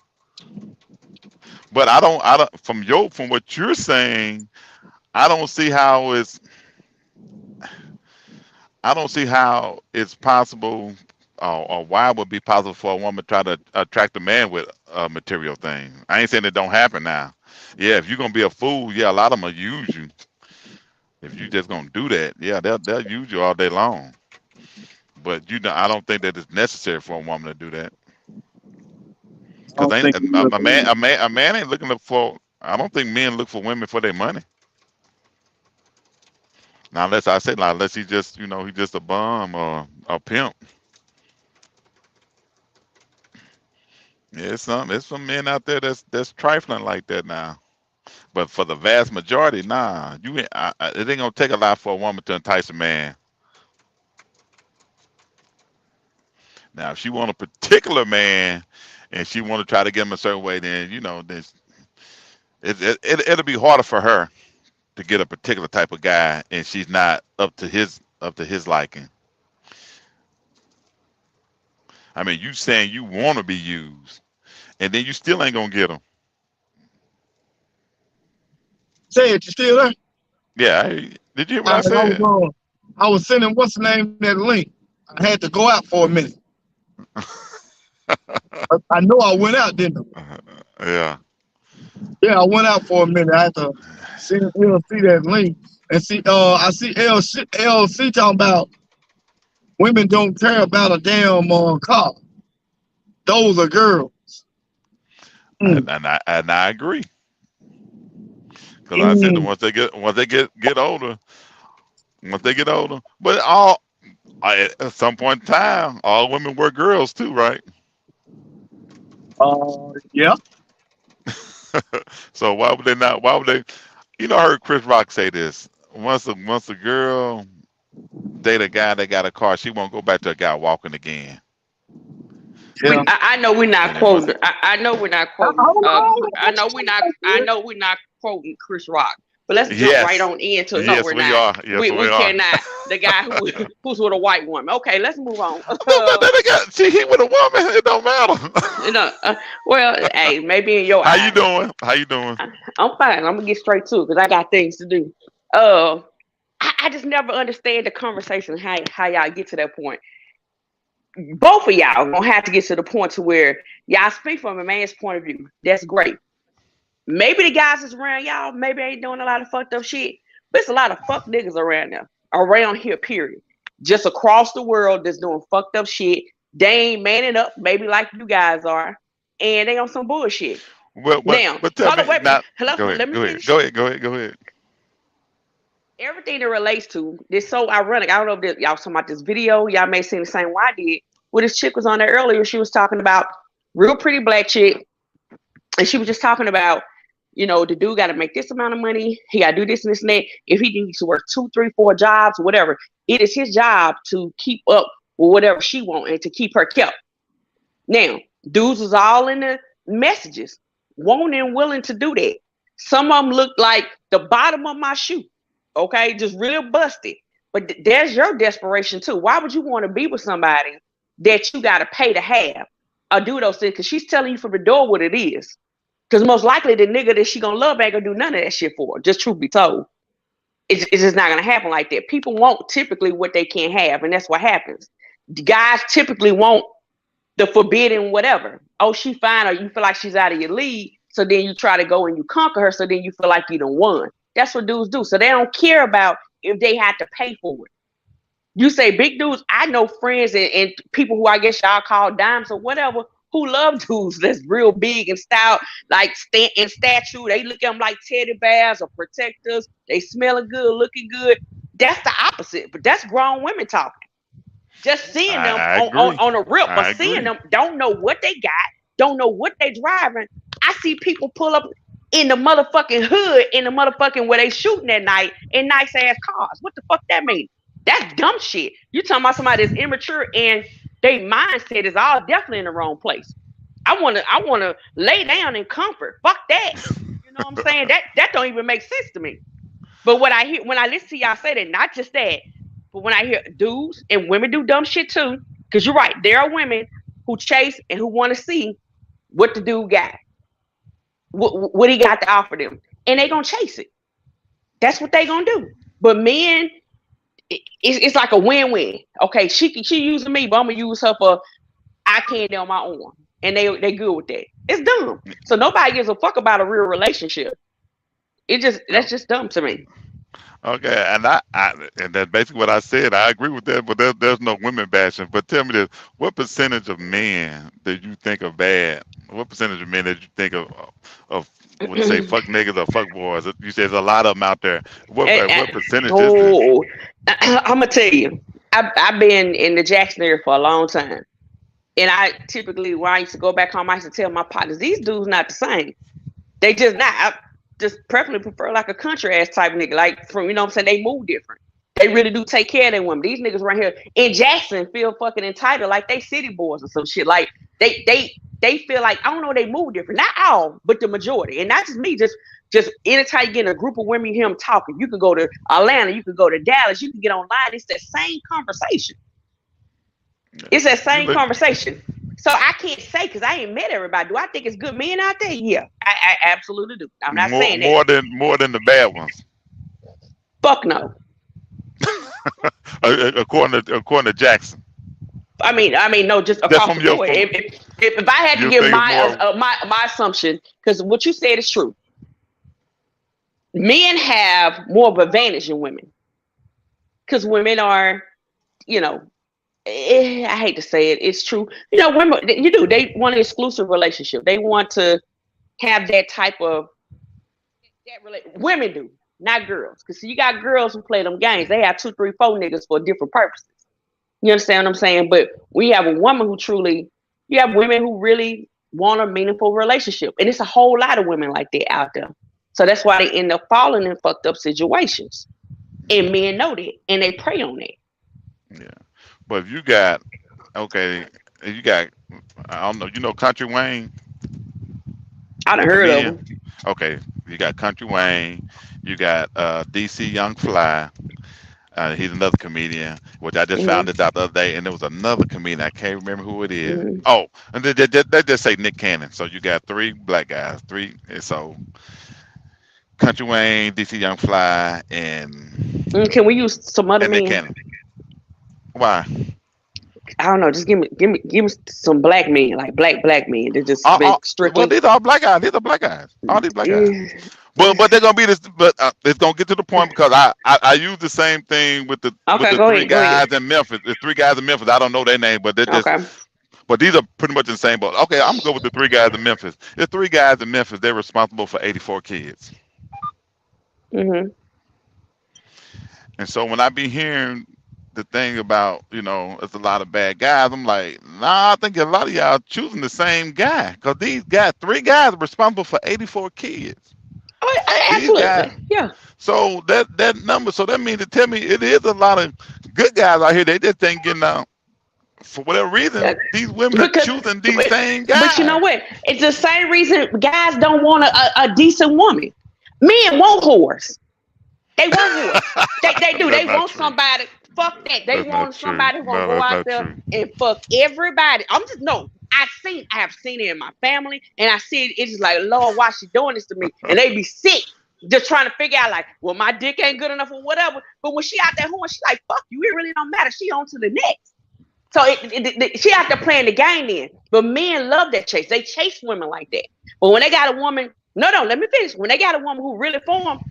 But I don't. From what you're saying, I don't see how it's. I don't see how it's possible, or why it would be possible for a woman to try to attract a man with a material thing. I ain't saying it don't happen now. Yeah, if you're gonna be a fool, yeah, a lot of them will use you. If you just gonna do that, yeah, they'll use you all day long. But I don't think that it's necessary for a woman to do that. I Because don't think he was. a man ain't looking for. I don't think men look for women for their money. Now, unless I say, like, unless he just, he just a bum or a pimp. Yeah, it's some men out there that's trifling like that now. But for the vast majority, nah, it ain't gonna take a lot for a woman to entice a man. Now, if she want a particular man and she want to try to get him a certain way, then it'll be harder for her to get a particular type of guy, and she's not up to his liking. I mean, you saying you want to be used, and then you still ain't gonna get them. Say it, you still there? Yeah, did you hear what All I right, said? I was sending what's the name that link. I had to go out for a minute. I know I went out, didn't I? Yeah. Yeah, I went out for a minute. I had to send LC that link and see. I see LC talking about women don't care about a damn car. Those are girls. Mm, And I agree, because I said that mm. once they get older, but at some point in time, all women were girls too, right? Yeah. So why would they not? Why would they? I heard Chris Rock say this. Once a girl date a guy that got a car, she won't go back to a guy walking again. Yeah. I know we're not And then once, quoting. I know we're not quoting. Hold on. I know we're not. I know we're not quoting Chris Rock. But let's jump right yes, on into. No, yes we're we not. are. Yes We we are. cannot. The guy who's with a white woman. Okay, let's move on. But then they got see he with a woman. It don't You matter. know, well, hey, maybe in your How you eyes, doing? How you doing? I'm fine. I'm gonna get straight to it because I got things to do. Uh, I just never understand the conversation. How y'all get to that point? Both of y'all gonna have to get to the point to where y'all speak from a man's point of view. That's great. Maybe the guys that's around y'all maybe ain't doing a lot of fucked up shit, but it's a lot of fuck niggas around there, around here, period. Just across the world that's doing fucked up shit. They ain't manning up, maybe like you guys are, and they on some bullshit. Well, but Now, but tell hold on, me wait a minute. not. Hello, Go ahead. let me Go ahead. finish. Go ahead. Go ahead. Go ahead. Everything that relates to this so ironic. I don't know if y'all was talking about this video. Y'all may see the same way I did. Well, this chick was on there earlier. She was talking about real pretty black chick, and she was just talking about you know, the dude got to make this amount of money. He got to do this and this and that. If he needs to work 2, 3, 4 jobs, whatever, it is his job to keep up with whatever she wants and to keep her kept. Now, dudes was all in the messages, wanting and willing to do that. Some of them looked like the bottom of my shoe, okay, just real busted. But there's your desperation too. Why would you want to be with somebody that you got to pay to have or do those things? Because she's telling you from the door what it is. Because most likely the nigga that she gonna love ain't gonna do none of that shit for her. Just truth be told, it's just not gonna happen like that. People want typically what they can't have, and that's what happens. Guys typically want the forbidden whatever. Oh, she fine, or you feel like she's out of your league, so then you try to go and you conquer her, so then you feel like you done won. That's what dudes do. So they don't care about if they had to pay for it. You say big dudes, I know friends and people who I guess y'all call dimes or whatever, who love dudes that's real big and stout, like in statue. They look at them like teddy bears or protectors. They smelling good, looking good. That's the opposite, but that's grown women talking. Just seeing them on a rip, but seeing them don't know what they got, don't know what they driving. I see people pull up in the motherfucking hood, in the motherfucking where they shooting at night in nice ass cars. What the fuck that mean? That's dumb shit. You talking about somebody that's immature and their mindset is all definitely in the wrong place. I wanna lay down in comfort. Fuck that. You know what I'm saying? That don't even make sense to me. But what I hear when I listen to y'all say that, not just that, but when I hear dudes and women do dumb shit too, because you're right, there are women who chase and who want to see what the dude got, what he got to offer them, and they gonna chase it. That's what they gonna do. But men, it's like a win-win. Okay, she using me, but I'm gonna use her for eye candy on my arm, and they good with that. It's dumb. So nobody gives a fuck about a real relationship. That's just dumb to me. Okay, and and that's basically what I said. I agree with that, but there's no women bashing. But tell me this: what percentage of men that you think are bad? What percentage of men that you think of when you say fuck niggas or fuck boys? You say there's a lot of them out there. What percentage is this? I'm gonna tell you, I've been in the Jackson area for a long time, and I typically when I used to go back home, I used to tell my partners, these dudes not the same. They just not. I just preferably prefer like a country ass type nigga, like from, you know what I'm saying, they move different. They really do take care of them women. These niggas right here in Jackson feel fucking entitled, like they city boys or some shit. Like they feel like, I don't know, they move different. Not all, but the majority. And not just me, just anytime you get in a group of women, you hear them talking. You could go to Atlanta, you could go to Dallas, you can get online. It's that same conversation. It's that same conversation. So I can't say, because I ain't met everybody. Do I think it's good men out there? Yeah, I absolutely do. I'm not saying that. More than the bad ones. Fuck no. according to Jackson. I mean, no, just across the board. If I had to give my assumption, because what you said is true. Men have more of an advantage than women. Because women are, you know, I hate to say it, it's true. You know, women, they want an exclusive relationship. They want to have that type of women do, not girls. Because you got girls who play them games. They have 2, 3, 4 niggas for different purposes. You understand what I'm saying? But we have a woman you have women who really want a meaningful relationship. And it's a whole lot of women like that out there. So that's why they end up falling in fucked up situations. And men know that, and they prey on that. Yeah. But if you got, I don't know, you know Country Wayne? I done heard of him. Okay, you got Country Wayne, you got DC Young Fly. He's another comedian, which I just found this out the other day, and there was another comedian. I can't remember who it is. Mm-hmm. Oh, and they just say Nick Cannon. So you got 3 black guys, 3. And so Country Wayne, DC Young Fly, and can we use some other men? Nick Cannon. Why? I don't know. Just give me some black men, like black men. They're just strictly. Well, these are black guys. These are black guys. All these black guys. But they're gonna be this. But it's gonna get to the point because I use the same thing with the 3 guys in Memphis. The 3 guys in Memphis. I don't know their name, but they're just. Okay. But these are pretty much the same boat. Okay, I'm gonna go with the 3 guys in Memphis. The 3 guys in Memphis. They're responsible for 84 kids. Mhm. And so when I be hearing the thing about, it's a lot of bad guys, I'm like, nah, I think a lot of y'all choosing the same guy, because these guys, 3 guys are responsible for 84 kids. These Absolutely. guys. Yeah. So that number. So that means to tell me it is a lot of good guys out here. They just ain't getting out for whatever reason. These women are Because, choosing these same but you know guys. what? It's the same reason guys don't want a decent woman. Men want whores. They want whores. They do. That's They not want true. somebody. Fuck that. They That's not want true. somebody who's gonna No, go that's out not there true. and fuck everybody. I'm just no. I have seen it in my family, and I see it. It's just like, Lord, why she doing this to me? And they be sick, just trying to figure out like, well, my dick ain't good enough or whatever. But when she out there whoring, she like, fuck you. It really don't matter. She on to the next. So she out there playing the game then. But men love that chase. They chase women like that. But when they got a woman, no, let me finish. When they got a woman who really for them,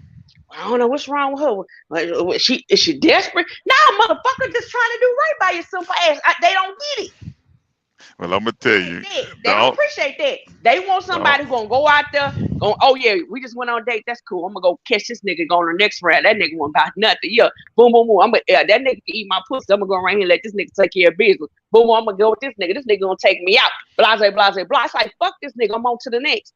I don't know what's wrong with her. Like, is she desperate? Nah, motherfucker, just trying to do right by your simple ass. They don't get it. Well, I'm gonna tell you. They don't appreciate that. They want somebody who's gonna go out there, going, oh yeah, we just went on a date. That's cool. I'm gonna go catch this nigga, go on the next round. That nigga won't about nothing. Yeah, boom, boom, boom. That nigga can eat my pussy. I'm gonna go around here and let this nigga take care of business. Boom, boom, I'm gonna go with this nigga. This nigga gonna take me out. Blase, blase, blase. It's like, fuck this nigga. I'm on to the next.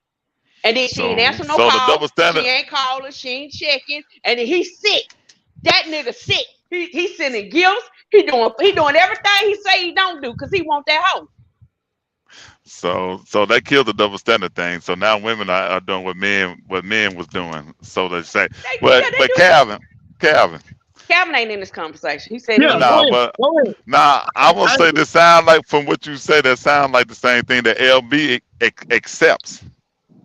And then she ain't answering no so call. the double standard. She ain't calling. She ain't checking. And then he's sick. That nigga sick. He's sending gifts. He doing everything he say he don't do because he want that hoe. So that killed the double standard thing. So now women are doing what men was doing. So they say, but Calvin ain't in this conversation. He said, Yeah, I will say this sound like from what you say that sound like the same thing that LB accepts.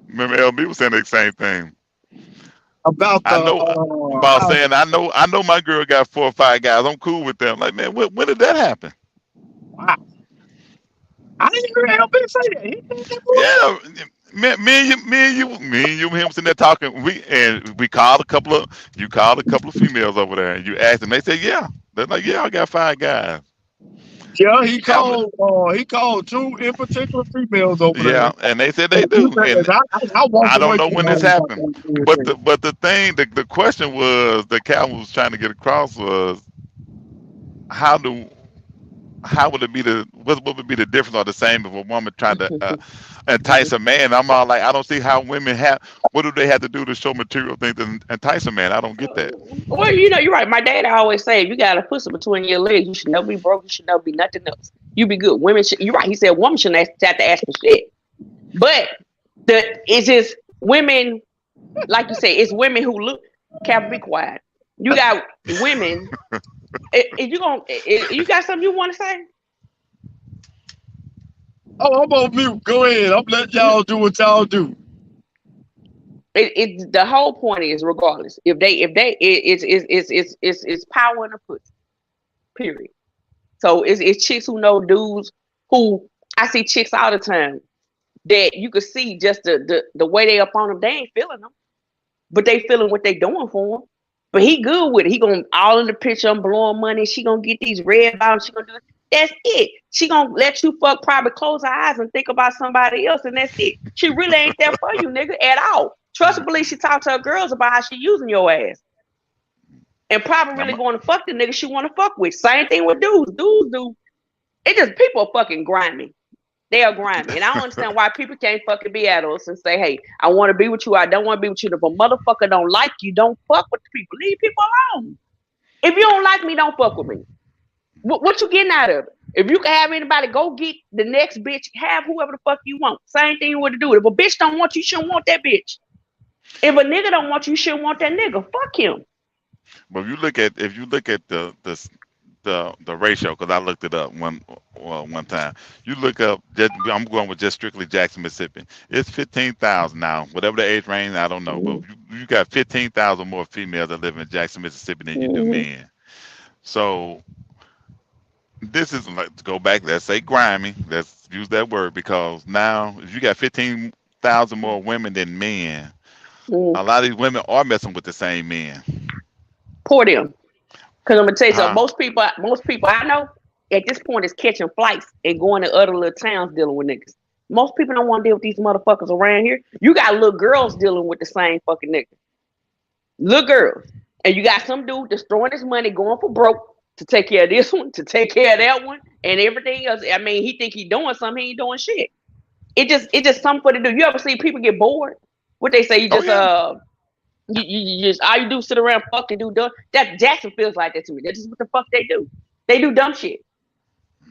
Remember, LB was saying the same thing. About saying I know my girl got 4 or 5 guys. I'm cool with them. Like, man, when did that happen? Wow. I didn't hear LB say that. Me and you, him sitting there talking. We called a couple of females over there, and you asked them. They said, yeah. They're like, yeah, I got 5 guys. Yeah, he called 2 in particular females over there. Yeah, and they said they do. And I don't know when this happened. But the thing, the question was that Calvin was trying to get across was how would it be what would be the difference or the same if a woman tried to entice a man? I'm all like, I don't see how women what do they have to do to show material things to entice a man? I don't get that. Well, you're right. My dad always say, if you got a pussy between your legs, you should never be broke. You should never be nothing else. You be good. Women you're right. He said women shouldn't have to ask for shit. But it's just women, like you say, it's women who look, Cap, be quiet. You got women. If you got something you want to say? Oh, I'm on mute. Go ahead. I'm letting y'all do what y'all do. The whole point is, regardless, it's power in the pussy. Period. So it's chicks who know dudes who I see chicks all the time that you could see just the way they up on them. They ain't feeling them, but they feeling what they doing for them. But he good with it. He gonna all in the picture. I'm blowing money. She gonna get these red bottoms. She gonna do it. That's it. She gonna let you fuck, probably close her eyes and think about somebody else, and that's it. She really ain't there for you, nigga, at all. Trust and believe she talked to her girls about how she using your ass. And probably really going to fuck the nigga she want to fuck with. Same thing with dudes. Dudes do. It just, people are fucking grimy. They are grimy. And I don't understand why people can't fucking be adults and say, hey, I want to be with you. I don't want to be with you. If a motherfucker don't like you, don't fuck with the people. Leave people alone. If you don't like me, don't fuck with me. What you getting out of it? If you can have anybody, go get the next bitch. Have whoever the fuck you want. Same thing you would do. If a bitch don't want you, you shouldn't want that bitch. If a nigga don't want you, you shouldn't want that nigga. Fuck him. But if you look at the ratio, because I looked it up one time. You look up, I'm going with just strictly Jackson, Mississippi. It's 15,000 now. Whatever the age range, I don't know. But you got 15,000 more females that live in Jackson, Mississippi than you do men. So this is like, to go back, let's say grimy. Let's use that word, because now if you got 15,000 more women than men, a lot of these women are messing with the same men. Poor them. Because I'm gonna tell you something, most people I know at this point is catching flights and going to other little towns dealing with niggas. Most people don't want to deal with these motherfuckers around here. You got little girls dealing with the same fucking nigga. Little girls. And you got some dude that's throwing his money, going for broke to take care of this one, to take care of that one, and everything else. I mean, he think he doing something, he ain't doing shit. It just something for to do. You ever see people get bored? What they say, you just You just all you do is sit around fucking do dumb. That Jackson feels like that to me. That's just what the fuck they do. They do dumb shit.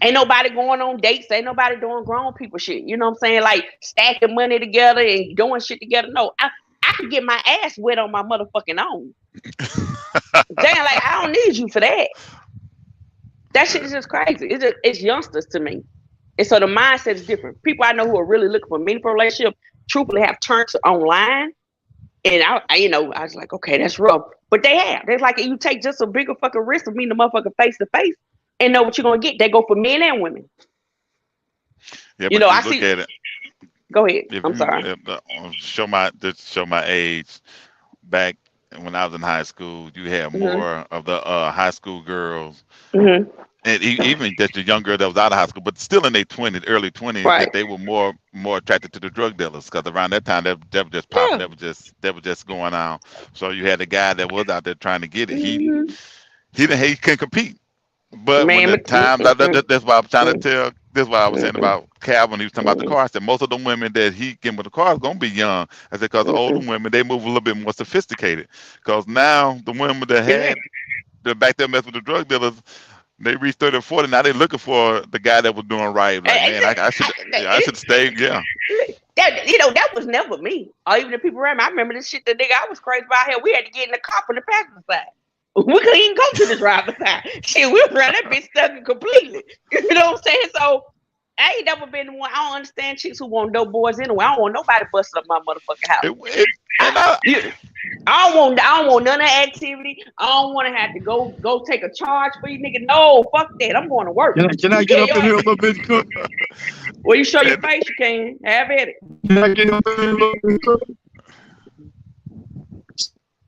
Ain't nobody going on dates. Ain't nobody doing grown people shit. You know what I'm saying? Like stacking money together and doing shit together. No, I could get my ass wet on my motherfucking own. Damn, like I don't need you for that. That shit is just crazy. It's youngsters to me. And so the mindset is different. People I know who are really looking for a meaningful relationship, truthfully have turned to online. And I was like, okay, that's rough. But they have. They're like, you take just a bigger fucking risk of meeting the motherfucker face to face and know what you're gonna get. They go for men and women. Yeah, but I look see. at it. Go ahead. If I'm you sorry. show my age, back when I was in high school, you had more of the high school girls, and even just the young girl that was out of high school, but still in their early 20s, Right. that they were more attracted to the drug dealers because around that time that was just popping, that was just going on. So you had a guy that was out there trying to get it. He couldn't compete. But Man, when the time that's why I'm trying to tell. This is what I was saying about Calvin. He was talking about the car. I said most of the women that he getting with the car is gonna be young. I said because the older women they move a little bit more sophisticated. Because now the women that had the back there mess with the drug dealers, they reached 30 or 40. Now they're looking for the guy that was doing right. Like man, I should stay. Yeah. That was never me. Or even the people around me. I remember this shit. The nigga I was crazy about here. We had to get in the car from the passenger side. We couldn't even go to the driver's side. Shit, we was around that bitch stuck completely. You know what I'm saying? So I ain't never been the one. I don't understand chicks who want dope boys anyway. I don't want nobody busting up my motherfucking house. I don't want none of the activity. I don't want to have to go take a charge for you, nigga. No, fuck that. I'm going to work. Can I get up in here a little bit, Cook? Well, you show your face, you can. Have at it. Can I get up in here a little bit, Cook?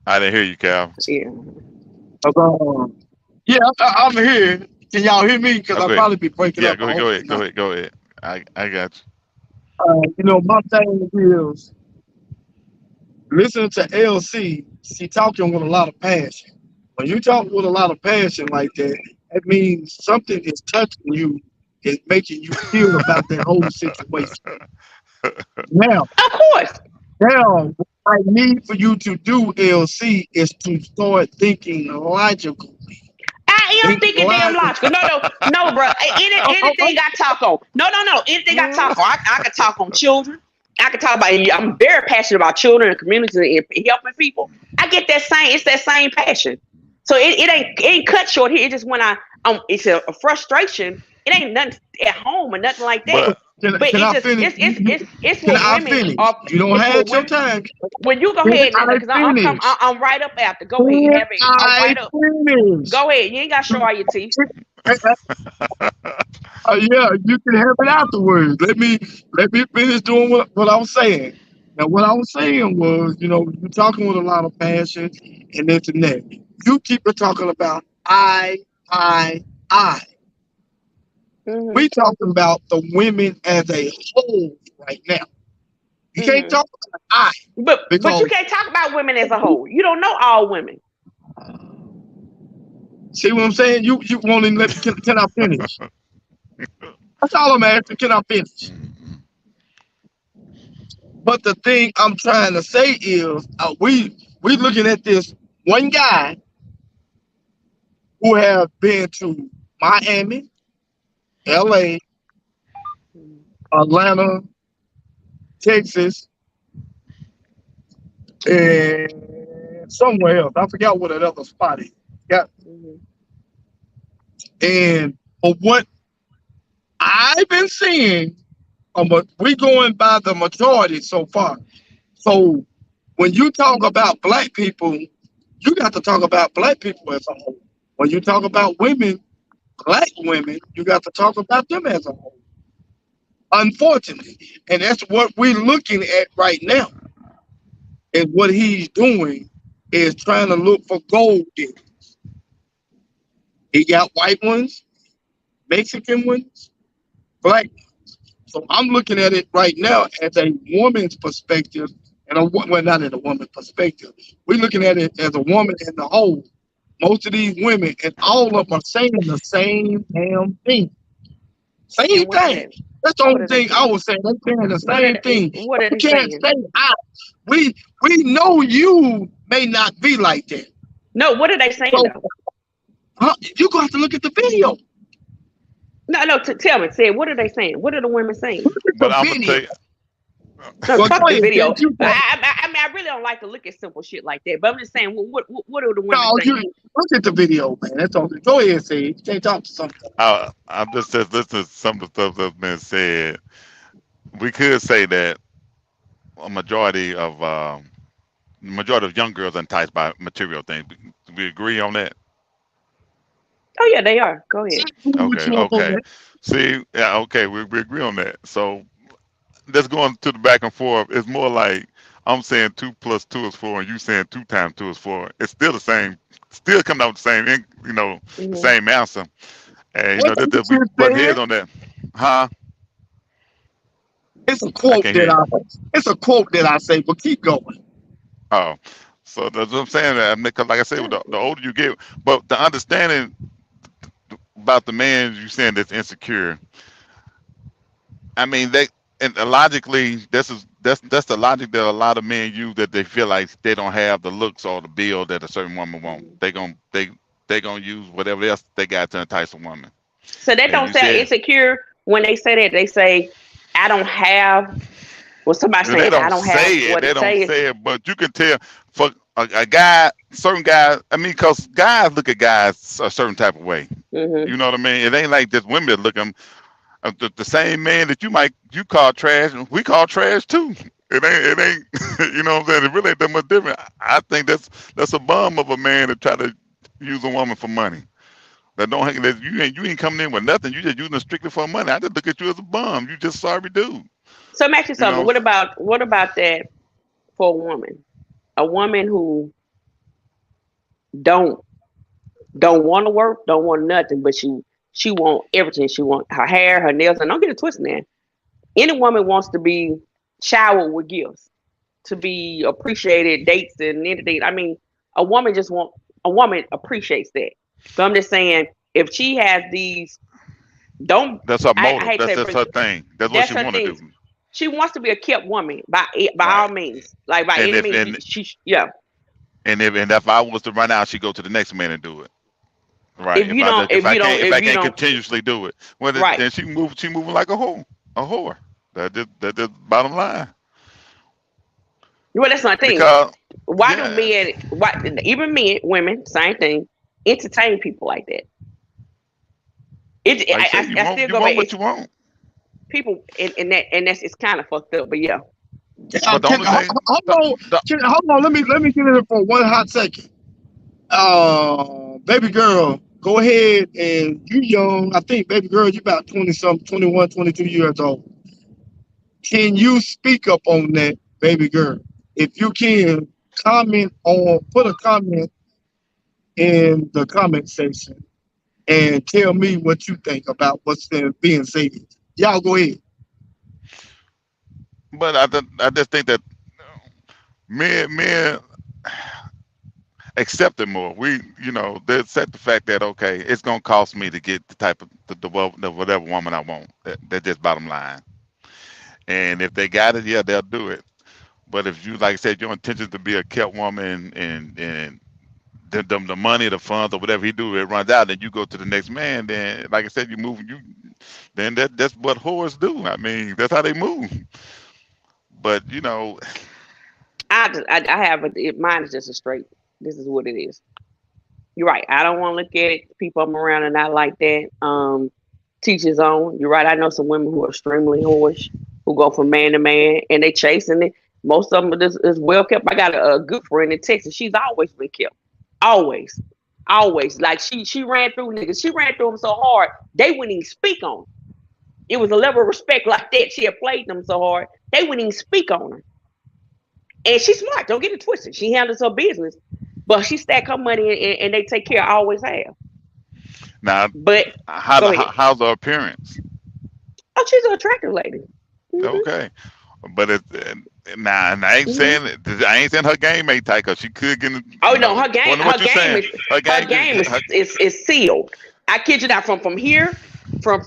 I didn't hear you, Cal. Yeah. I'm here. Can y'all hear me? Because I'll probably be breaking up. Yeah, go ahead. I got you. My thing is listening to LC. She talking with a lot of passion. When you talk with a lot of passion like that, that means something is touching you, is making you feel about that whole situation. Now, of course. Now, what I need for you to do, LC, is to start thinking logically. I am thinking damn logical. No, bro. Anything I talk on. No. Anything I talk on. I can talk on children. I can talk about. I'm very passionate about children and community and helping people. I get that same. It's that same passion. So it ain't cut short here. It's just when it's a frustration. It ain't nothing at home or nothing like that. Can I finish? It's what women are. You don't have your time. When you go ahead, because I'm right up after. Go ahead, have it. I'm right up. Go ahead. You ain't got to show all your teeth. Yeah, you can have it afterwards. Let me finish doing what I was saying. Now, what I was saying was, you're talking with a lot of passion and this and that. You keep talking about I. We talking about the women as a whole right now. You can't talk about I. But you can't talk about women as a whole. You don't know all women. See what I'm saying? You won't even let me. Can I finish? That's all I'm asking. Can I finish? But the thing I'm trying to say is, we looking at this one guy who have been to Miami, LA, Atlanta, Texas, and somewhere else. I forgot what that other spot is. Yeah. And what I've been seeing, we going by the majority so far. So when you talk about black people, you got to talk about black people as a whole. When you talk about women, black women, you got to talk about them as a whole. Unfortunately. And that's what we're looking at right now. And what he's doing is trying to look for gold diggers. He got white ones, Mexican ones, black ones. So I'm looking at it right now as a woman's perspective, and not in a woman's perspective. We're looking at it as a woman in the whole. Most of these women, and all of them are saying the same damn thing. Same thing. That's the only thing I was saying. They're saying the same thing. What are they can't saying? say I. We know you may not be like that. No, what are they saying So, though? you gonna have to look at the video. No, tell me, say what are they saying? What are the women saying? Look at But the I'm gonna video. tell you, No, Well, fuck go the ahead, video. Vince. You go. I mean, I really don't like to look at simple shit like that. But I'm just saying, what are the women No, you saying? look at the video, man. That's all. Go ahead, say it. You can't talk to something. I'm just listening to some of the stuff that's been said. We could say that a majority of young girls are enticed by material things. We agree on that. Oh yeah, they are. Go ahead. What you up on Okay. that? See, yeah, okay, we agree on that. So let's go on to the back and forth. It's more like I'm saying 2 plus 2 is 4, and you saying 2 times 2 is 4. It's still the same. Still coming out the same, the Mhm. same answer. And What you we just butt said? heads on that, huh? It's a I quote can't hear that you. it's a quote that I say, but keep going. Oh, so that's what I'm saying. That because, like I said, the older you get, but the understanding about the man you saying that's insecure. I mean, and logically, that's the logic that a lot of men use, that they feel like they don't have the looks or the build that a certain woman wants. They gonna use whatever else they got to entice a woman. So that And don't you sound said insecure when they say that. They say, "I don't have." Well, somebody they saying, "I don't don't have say it. what They it don't says." say it, but you can tell for a guy, certain guys. I mean, because guys look at guys a certain type of way. Mm-hmm. You know what I mean? It ain't like just women that look them. The same man that you call trash, we call trash too. It ain't you know what I'm saying? It really ain't that much different. I think that's a bum of a man to try to use a woman for money. That don't that you ain't coming in with nothing. You just using it strictly for money. I just look at you as a bum. You just sorry dude. So I'm asking You something. know? What about that for a woman? A woman who don't want to work, don't want nothing, but she want everything. She want her hair, her nails, and don't get it twisted, man. Any woman wants to be showered with gifts, to be appreciated, dates and anything. I mean, a woman appreciates that. So I'm just saying, if she has these, don't That's her I motive. hate to That's say just her thing. That's what that's she her want to thing. do. She wants to be a kept woman by all Right. means, like by And any if means. Yeah. if I was to run out, she go to the next man and do it. Right. If you don't, if you don't, If I if you can't don't, continuously do it, well right. then she moving like a whore. A whore. That just bottom line. Well, that's my thing. Because Why do yeah, men? Why even men, women, same thing, entertain people like that? like I say, I still you go back. want what It's you want. people, and that's it's kind of fucked up. But yeah, But the only thing Hold on. Let me get in here for one hot second. Baby girl, go ahead, and you young. I think, baby girl, you about 20 something, 21, 22 years old. Can you speak up on that, baby girl? If you can, put a comment in the comment section and tell me what you think about what's being said. Y'all go ahead. but I just think that men accept it more. They accept the fact that okay, it's gonna cost me to get the type of the whatever woman I want. That's just bottom line. And if they got it, yeah, they'll do it. But if you, like I said, your intention to be a kept woman and the money, the funds, or whatever he do, it runs out, then you go to the next man. Then, like I said, then that's what whores do. I mean, that's how they move. But I have mine is just a straight. This is what it is. You're right. I don't want to look at it. People I'm around are not like that. Teach his own. You're right. I know some women who are extremely whorish, who go from man to man, and they chasing it. Most of them is well kept. I got a good friend in Texas. She's always been kept. Always. Like she ran through niggas. She ran through them so hard, they wouldn't even speak on her. It was a level of respect like that. She had played them so hard, they wouldn't even speak on her. And she's smart. Don't get it twisted. She handles her business, but she stack her money and they take care. Always have. now But go ahead. how's the appearance? Oh, she's an attractive lady. Mm-hmm. Okay, but I ain't saying her game ain't tight, because she could get. Oh no, her game. Her game is sealed. I kid you not. From here, from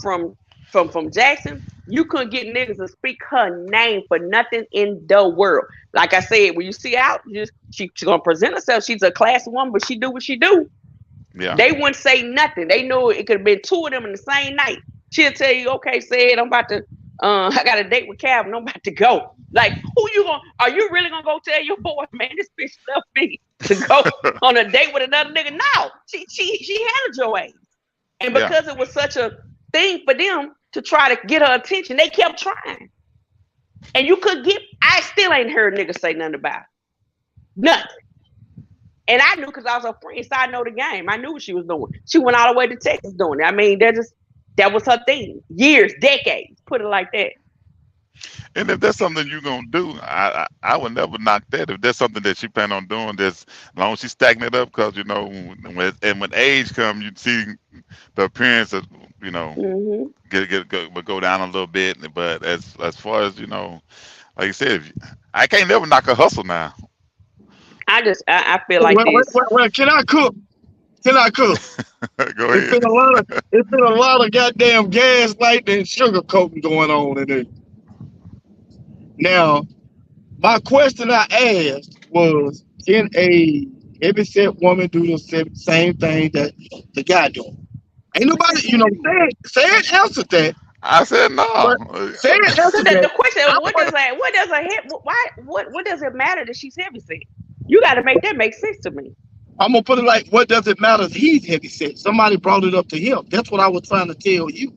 from Jackson, you couldn't get niggas to speak her name for nothing in the world. Like I said, when you see out, she's gonna present herself. She's a classy woman, but she do what she do. Yeah. They wouldn't say nothing. They knew it could have been two of them in the same night. She'll tell you, okay, said I'm about to I got a date with Calvin, I'm about to go. Like, are you really gonna go tell your boy, man, this bitch left me to go on a date with another nigga? No, she handled your ass. And because it was such a thing for them to try to get her attention, they kept trying. And I still ain't heard niggas say nothing about it. Nothing. And I knew because I was her friend, so I know the game. I knew what she was doing. She went all the way to Texas doing it. I mean, that was her thing. Years, decades, put it like that. And if that's something you're gonna do, I would never knock that. If that's something that she plan on doing, as long as she's stacking it up, because when age comes, you see the appearance of go down a little bit. But as far as like you said, I can't never knock a hustle now. I feel like this. Well, can I cook? Go ahead. It's been a lot of goddamn gaslighting and sugarcoating going on in it. Now, my question I asked was, can a heavyset woman do the same thing that the guy doing? Ain't nobody, said answered that. I said no. Said answered that. The question is, what does it matter that she's heavyset? You got to make that make sense to me. I'm gonna put it like, what does it matter if he's heavyset? Somebody brought it up to him. That's what I was trying to tell you.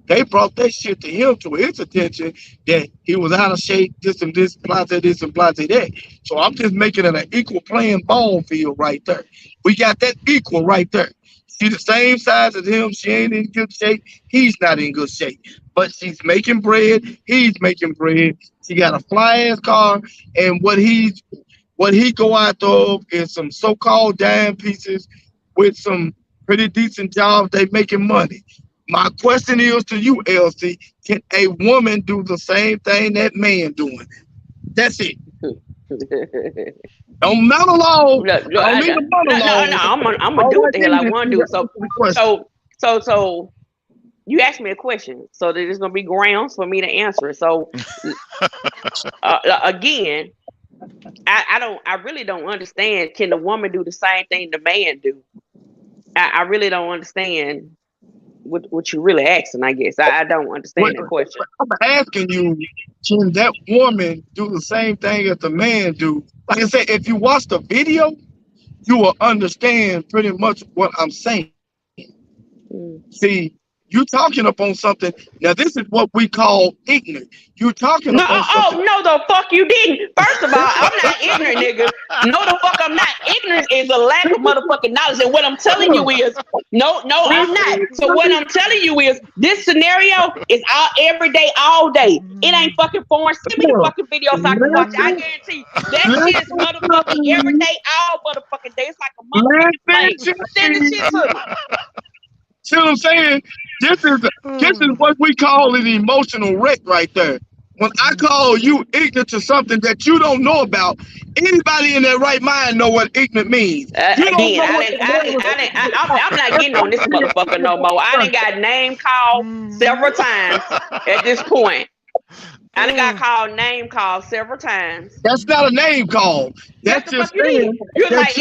They brought that shit to him, to his attention, that he was out of shape, this and this, blase this and blase that. So I'm just making it an equal playing ball field right there. We got that equal right there. She's the same size as him. She ain't in good shape. He's not in good shape. But she's making bread. He's making bread. She got a fly-ass car. And what he go out of is some so-called dime pieces with some pretty decent jobs. They making money. My question is to you, LC, can a woman do the same thing that man doing? That's it. Don't monologue. No, I'm gonna do what the hell I want to do. So you asked me a question, so there's gonna be grounds for me to answer it. So again, I really don't understand. Can the woman do the same thing the man do? I really don't understand what you really asking. I guess I don't understand the question. I'm asking you, can that woman do the same thing as the man do? Like I said, if you watch the video, you will understand pretty much what I'm saying. See, you talking up on something. Now, this is what we call ignorant. You talking up on something. No, the fuck you didn't. First of all, I'm not ignorant, nigga. No, the fuck I'm not. Ignorant is a lack of motherfucking knowledge. And what I'm telling you is, no, I'm not. So what I'm telling you is, this scenario is every day, all day. It ain't fucking foreign. Send me the fucking video so I can watch it. I guarantee you. That shit is motherfucking every day, all motherfucking day. It's like a motherfucking plane. Send the shit to me. See what I'm saying? This is what we call an emotional wreck right there. When I call you ignorant to something that you don't know about, anybody in their right mind know what ignorant means. I'm not getting on this motherfucker no more. I done got name called several times at this point. I done got name called several times. That's not a name call. That's just saying. You're like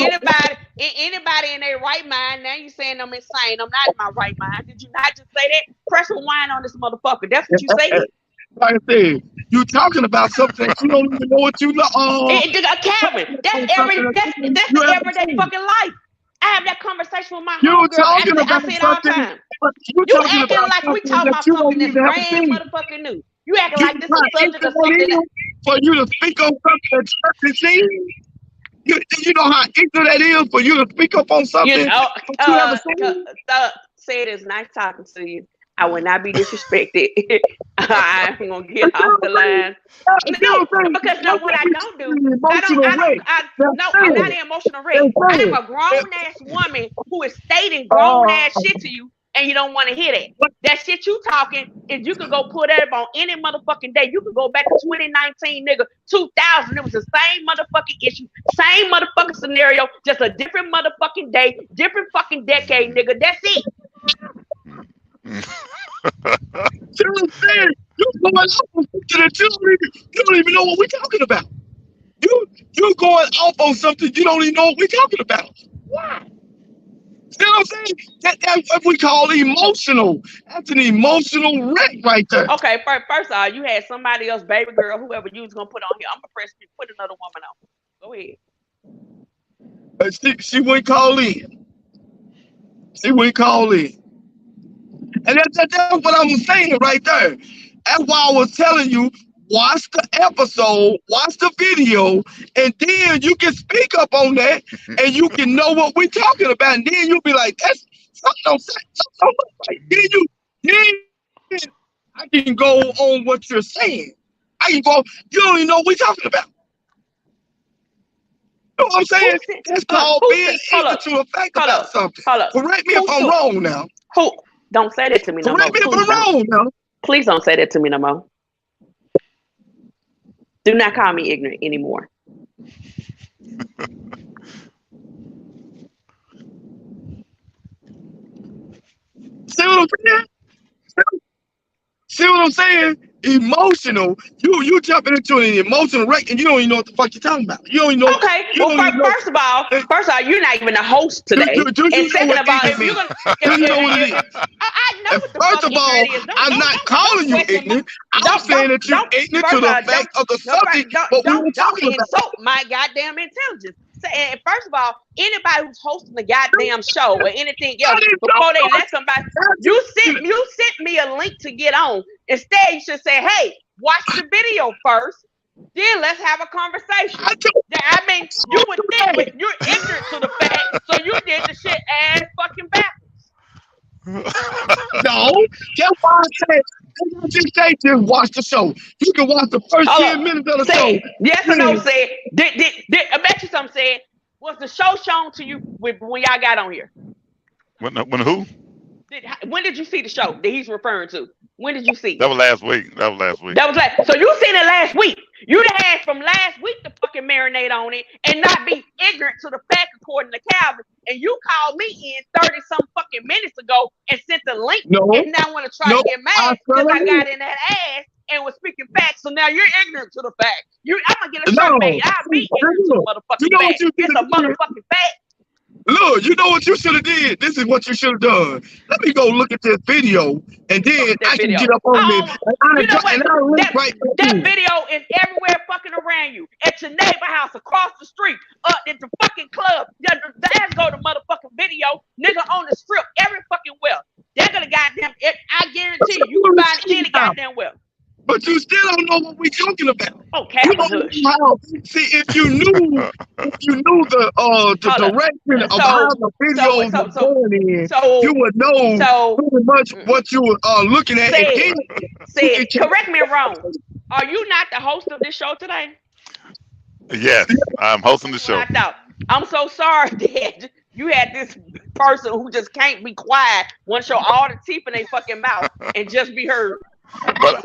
anybody in their right mind. Now you saying I'm insane. I'm not in my right mind. Did you not just say that? Press rewind on this motherfucker. That's what you said. Like I said, you talking about something that you don't even know what you know. Calvin, that's the everyday fucking life. I have that conversation with my homegirl. I say it all the time. You acting like we talking about something that's brand motherfucking new. You acting like this is subject of something for you to speak on something that's nothing seen. You know how ignorant that is for you to speak up on something. Say it is nice talking to you. I will not be disrespected. I'm gonna get off the line. No, because what I don't do, I'm not an emotional wreck. I am a grown ass woman who is stating grown ass shit to you, and you don't want to hear that. That shit you talking is you can go put that up on any motherfucking day. You can go back to 2019, nigga, 2000. It was the same motherfucking issue, same motherfucking scenario, just a different motherfucking day, different fucking decade, nigga. That's it. what I'm saying? You're going off on something that you don't even know what we're talking about. You're going off on something you don't even know what we're talking about. Why? See what I'm saying? That's what we call emotional. That's an emotional wreck right there. Okay, first of all, you had somebody else, baby girl, whoever you was gonna put on here. I'm gonna put another woman on. Go ahead. She wouldn't call in. She wouldn't call in. And that's what I'm saying right there. That's why I was telling you, watch the episode, watch the video, and then you can speak up on that and you can know what we're talking about. And then you'll be like, that's something don't say so much. Like, then I can go on what you're saying. I can go, you don't even know what we're talking about. You know what I'm saying? That's called being ignorant to a fact about something. Correct me if I'm wrong now. Who? Don't say that to me no more. Correct me if I'm wrong now. Please don't say that to me no more. Do not call me ignorant anymore. See what I'm saying? See what I'm saying? Emotional. You jumping into an emotional wreck and you don't even know what the fuck you're talking about. You don't even know. Okay. Well, first of all, you're not even the host today. And second of all, if you're gonna, I know. First of all, I'm not calling you ignorant. I'm saying that you're ignorant to the fact of the subject. But we were talking about. Insult my goddamn intelligence. And first of all, anybody who's hosting the goddamn show or anything else before they let somebody, you sent me a link to get on. Instead, you should say, "Hey, watch the video first, then let's have a conversation." I mean, you would think with you're ignorant to the fact, so you did the shit ass fucking backwards. No, that's why I said. Just watch the show. You can watch the first 10 minutes of the show. Yes or no, said. I bet you something said. Was the show shown to you when y'all got on here? When who? When did you see the show that he's referring to? When did you see it? That was last week. So you seen it last week. You'd have had from last week to fucking marinate on it and not be ignorant to the fact according to Calvin. And you called me in 30-some fucking minutes ago and sent the link and now want to try to get mad because I got in that ass and was speaking facts. So now you're ignorant to the fact. I'm gonna get a shirt made. I'll be ignorant to the motherfucking fact. It's a motherfucking fact. Look, you know what you should have did? This is what you should have done. Let me go look at this video, and then I can get up on this. That video is everywhere fucking around you. At your neighbor house, across the street, at the fucking club. Let's go to motherfucking video. Nigga on the strip, every fucking well. They're gonna goddamn, I guarantee you can find any goddamn well. But you still don't know what we're talking about. Okay, see, if you knew the direction of how the video was going in, you would know pretty much what you were looking at. Correct me if I'm wrong. Are you not the host of this show today? Yes, I'm hosting the show. I'm so sorry that you had this person who just can't be quiet, want to show all the teeth in their fucking mouth and just be heard. But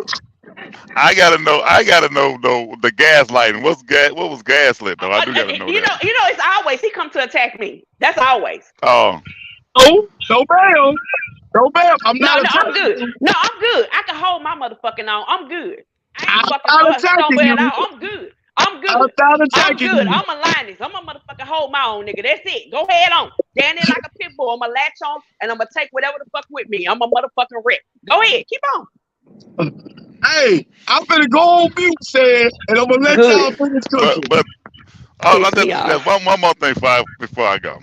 I gotta know the gaslighting. What was gaslit though? I do gotta know that. It's always he come to attack me. That's always. Oh. No bam. I'm not. No, I'm good. No, I'm good. I can hold my motherfucking own. I'm good. I ain't fucking somewhere now. I'm good. I'm good. I'm good. I'm a lioness. I'm a motherfucking hold my own nigga. That's it. Go ahead on. Stand there like a pit bull. I'm gonna latch on and I'm gonna take whatever the fuck with me. I'm a motherfucking rep. Go ahead. Keep on. Hey, I'm gonna go on mute, said, and I'm gonna let y'all finish cooking. But there's one more thing before I go.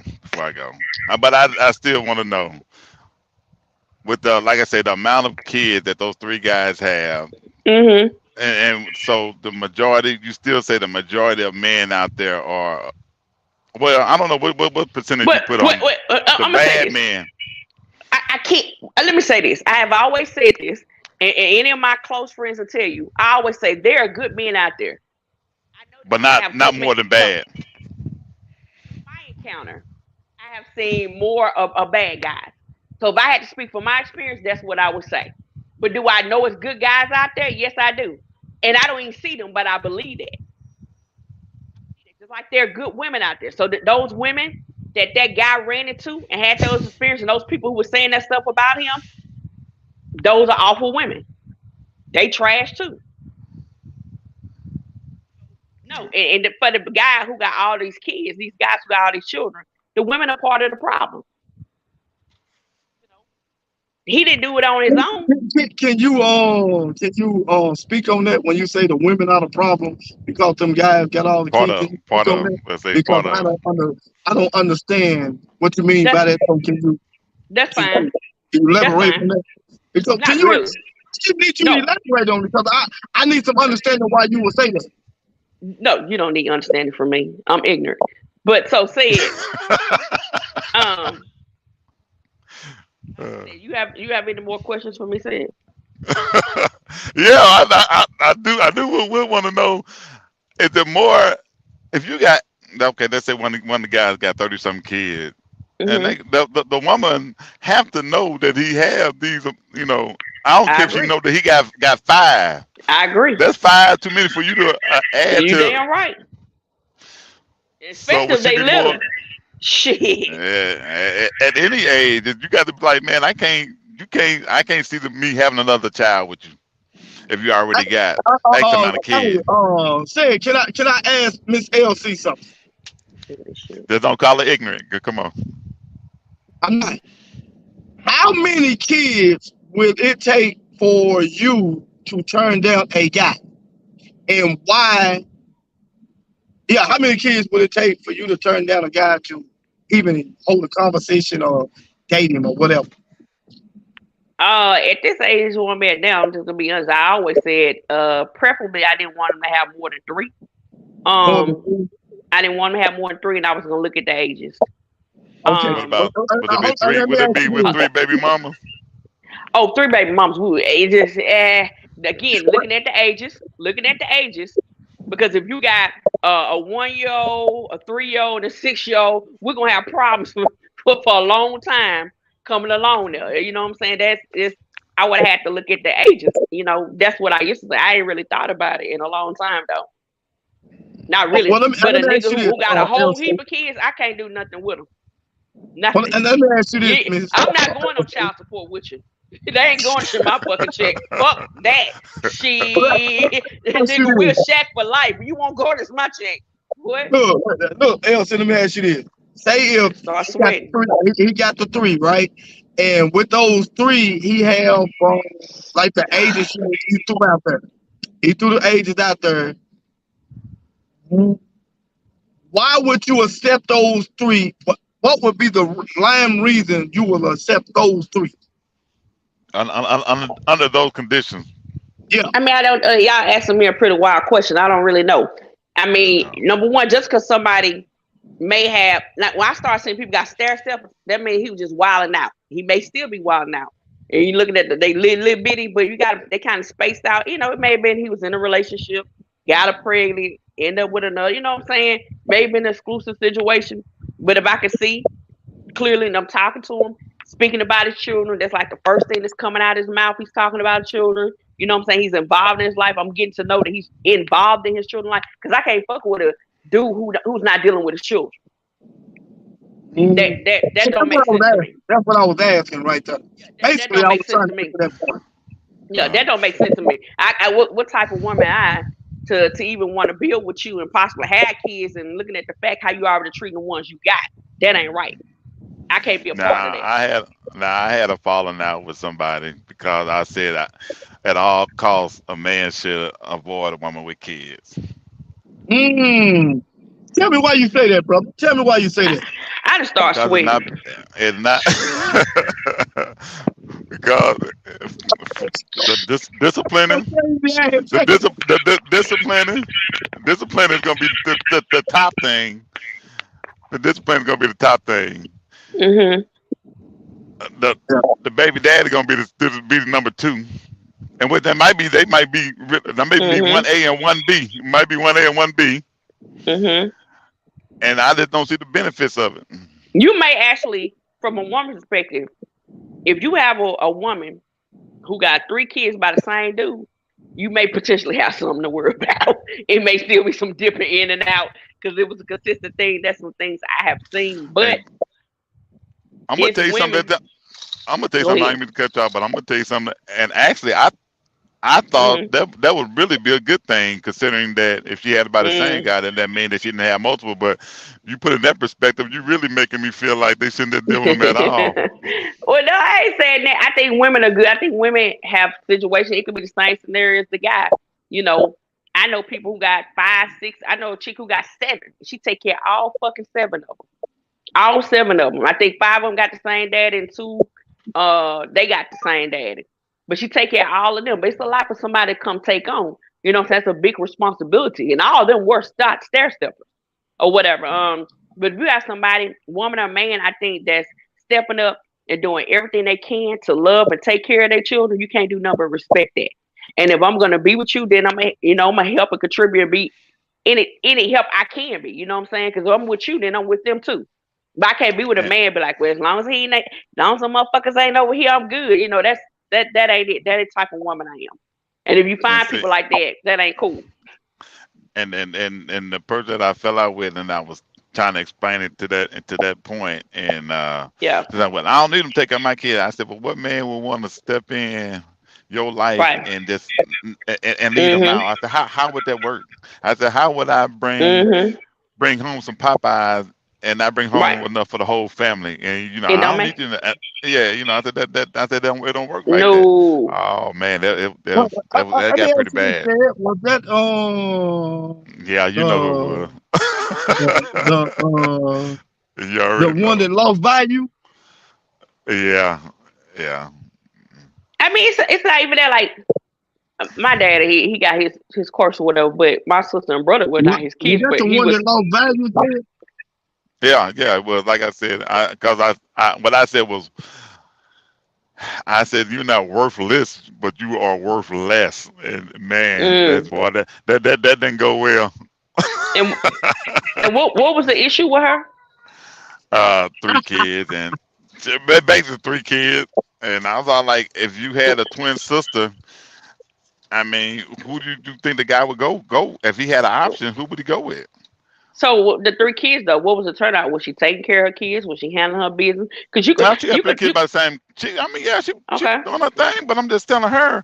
But I still want to know, with like I said, the amount of kids that those three guys have, and so the majority, you still say the majority of men out there are, well, I don't know what percentage you put on the bad men. I can't. Let me say this. I have always said this. And any of my close friends will tell you, I always say there are good men out there. But not more than bad. My encounter, I have seen more of bad guys. So if I had to speak from my experience, that's what I would say. But do I know it's good guys out there? Yes, I do. And I don't even see them, but I believe that. Just like there are good women out there. So those women that guy ran into and had those experiences, and those people who were saying that stuff about him, Those are awful women. They trash too. No, and for the guy who got all these kids, these guys who got all these children, the women are part of the problem. He didn't do it on his own. Can you speak on that when you say the women are the problem because them guys got all the kids? Let's say Because part of. I don't understand what you mean by that. So can you That's fine. elaborate on that? Because Not really. you need to elaborate on it because I need some understanding why you would say that. No, you don't need understanding from me. I'm ignorant. But so said, you have any more questions for me, Sid? Yeah, I do want to know is there more if you got let's say one of the guys got 30-something kids. And the woman have to know that he have these, I don't care if she know that he got 5. I agree. That's 5 too many for you to add you to. You damn right. Especially if they little. Shit. Yeah, at any age, you got to be like, man, I can't see me having another child with you if you already got X amount of kids. Say, can I ask Miss LC something? Just don't call her ignorant. Come on. I'm not. How many kids will it take for you to turn down a guy? And why? Yeah, how many kids would it take for you to turn down a guy to even hold a conversation or date him or whatever? At this age where I'm at now, I'm just gonna be honest. I always said, preferably I didn't want him to have more than 3. I didn't want him to have more than 3, and I was gonna look at the ages. Okay. What about would it be 3? Would it be with 3 baby mamas? Oh, 3 baby mamas would. It just again looking at the ages. Because if you got a 1-year-old, a 3-year-old, and a 6-year-old, we're gonna have problems for a long time coming along there. You know what I'm saying? I would have had to look at the ages. That's what I used to say. I ain't really thought about it in a long time though. Not really. But a nigga who got a whole heap of kids, I can't do nothing with them. Nothing. And let me ask you this, Miss. I'm not going on child support with you. They ain't going to my fucking check. Fuck that. Shit. Nigga, we're Shaq for life. You won't go to my check. What? Look, Elsie, let me ask you this. Say if he got the 3, right? And with those 3, he have like the ages he threw out there. He threw the ages out there. Why would you accept those 3? What would be the lime reason you will accept those 3? Under those conditions. Yeah. I mean, I don't. Y'all asking me a pretty wild question. I don't really know. I mean, number one, just because somebody may have, like when I start seeing people got stair steppers, that means he was just wilding out. He may still be wilding out. And you looking at they little bitty, but they kind of spaced out. It may have been he was in a relationship, got a pregnant, end up with another. You know what I'm saying? Maybe an exclusive situation. But if I can see clearly, and I'm talking to him, speaking about his children, that's like the first thing that's coming out of his mouth. He's talking about his children. You know what I'm saying? He's involved in his life. I'm getting to know that he's involved in his children's life. Because I can't fuck with a dude who's not dealing with his children. That don't make sense to me. That's what I was asking right there. Basically, I was trying to make that point. Yeah, that don't make sense to me. What type of woman to even want to build with you and possibly have kids and looking at the fact how you already treating the ones you got. That ain't right. I can't be a part of that. I had a falling out with somebody because I said at all costs a man should avoid a woman with kids. Tell me why you say that, brother. Tell me why you say that. I just start sweating. It's not because the disciplining is gonna be the top thing. The discipline is gonna be the top thing. Mm-hmm. The baby daddy gonna be the number 2, and what that might be, they might be 1A and 1B. It might be 1A and 1B. Mm-hmm. And I just don't see the benefits of it. You may actually, from a woman's perspective, if you have a woman who got 3 kids by the same dude, you may potentially have something to worry about. It may still be some dipping in and out because it was a consistent thing. That's some things I have seen. But I'm gonna tell you something. I'm gonna tell you Go something. I ahead. didn't mean to cut you off, but I'm gonna tell you something. And actually, I thought Mm-hmm. that would really be a good thing, considering that if she had about the same Mm. guy, then that means that she didn't have multiple. But you put it in that perspective, you really making me feel like they shouldn't have dealt with him at all. Well, no, I ain't saying that. I think women are good. I think women have situations. It could be the same scenario as the guy. You know, I know people who got 5, 6. I know a chick who got 7. She take care of all fucking 7 of them. All 7 of them. I think 5 of them got the same daddy, and 2, they got the same daddy. But she take care of all of them. But it's a lot for somebody to come take on. You know, so that's a big responsibility. And all of them were stair steppers or whatever. But if you have somebody, woman or man, I think that's stepping up and doing everything they can to love and take care of their children, you can't do nothing but respect that. And if I'm gonna be with you, then I'm gonna help and contribute and be any help I can be. You know what I'm saying? Because if I'm with you, then I'm with them too. But I can't be with a And, man. Be like, well, as long as he ain't, as long as some motherfuckers ain't over here, I'm good. You know, that ain't it. That ain't the type of woman I am. And if you and find see, people like that, that ain't cool. and the person that I fell out with, and I was trying to explain it to that point, and Yeah. she's like, well, I don't need him to take care of my kid. I said, well, what man would want to step in your life Right. and just and lead them Mhm. out? I said, how would that work? I said, how would I Mhm. bring home some Popeyes and I bring home Right. enough for the whole family? And It I don't don't make need you to. Yeah, I said that I said that it don't work like that. no. Oh man, that Let me got ask pretty you this, bad. Ted. Was that Yeah, you know who it the the uh was. You the already one know. that lost value? Yeah, yeah. I mean, it's not even that. Like my dad, he got his course or whatever. But my sister and brother were not his Was kids. that But the he one was that lost value, Ted? Yeah. Well, like I said, because what I said was, I said you're not worthless, but you are worth less. And man, that's mm. why that didn't go well. And what was the issue with her? 3 kids and basically 3 kids. And I was all like, if you had a twin sister, I mean, who do you think the guy would go if he had an option? Who would he go with? So the 3 kids though, what was the turnout? Was she taking care of her kids? Was she handling her business? Because Now she got 3 kids by the same. I mean, yeah, she okay. doing her thing, but I'm just telling her.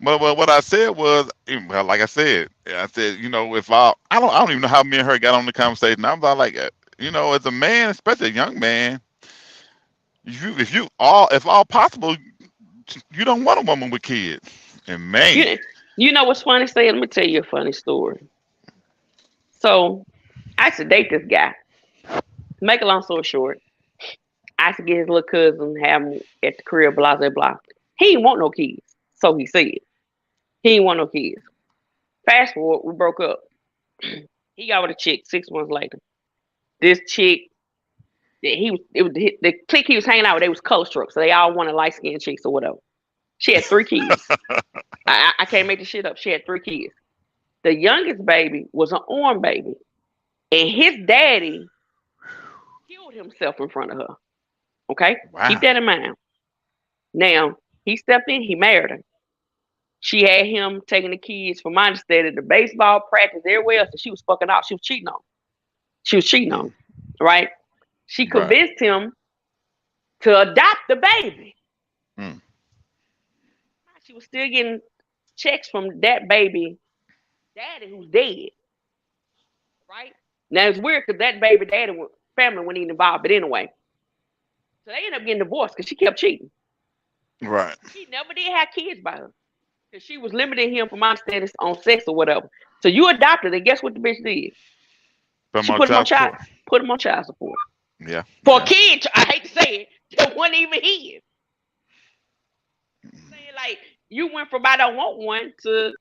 Well, what I said was, well, like I said, if I don't even know how me and her got on the conversation. I was all like, as a man, especially a young man, if all possible, you don't want a woman with kids. And man, You you know what's funny? Say, let me tell you a funny story. So I used to date this guy. Make a long story short, I used to get his little cousin, have him at the crib, blah blah blah. He didn't want no kids, so he said he didn't want no kids. Fast forward, we broke up. He got with a chick 6 months later. This chick, the clique he was hanging out with, they was color struck, so they all wanted light skinned chicks or whatever. She had 3 kids. I can't make this shit up. She had 3 kids. The youngest baby was an arm baby, and his daddy killed himself in front of her. Okay, keep wow, that in mind. Now he stepped in. He married her. She had him taking the kids, from my understanding, to baseball practice, everywhere else, and she was fucking out. She was cheating on him. She was cheating on mm, him, right? She right, convinced him to adopt the baby. mm, She was still getting checks from that baby daddy who's dead, right? Now it's weird because that baby daddy family wasn't even involved, but anyway. So they ended up getting divorced because she kept cheating. right. He never did have kids by her because she was limiting him, from my understanding, on sex or whatever. So you adopted, and guess what the bitch did? But She more put him on child child support. put him on child support Yeah, for a yeah. kid. I hate to say it, that wasn't even his. Saying like you went from I don't want one to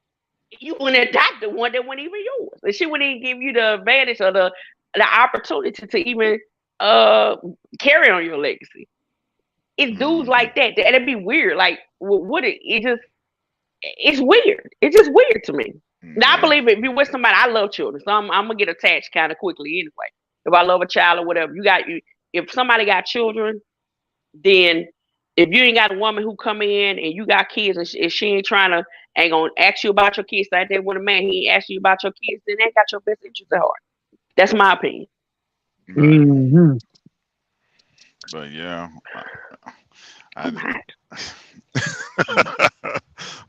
you went and adopted one that wasn't even yours, and she wouldn't even give you the advantage or the opportunity to even uh carry on your legacy. It's dudes Hmm. like that, and it'd be weird. Like, what it just it's weird. It's just weird to me. Now I Yeah. believe if you with somebody, I love children, so I'm gonna get attached kind of quickly anyway. If I love a child or whatever, you. If somebody got children, then if you ain't got a woman who come in and you got kids and she ain't gonna ask you about your kids like that with a man, he ain't ask you about your kids, then they ain't got your best interest at heart. That's my opinion. Right. Hmm. But yeah, I, I'm hot.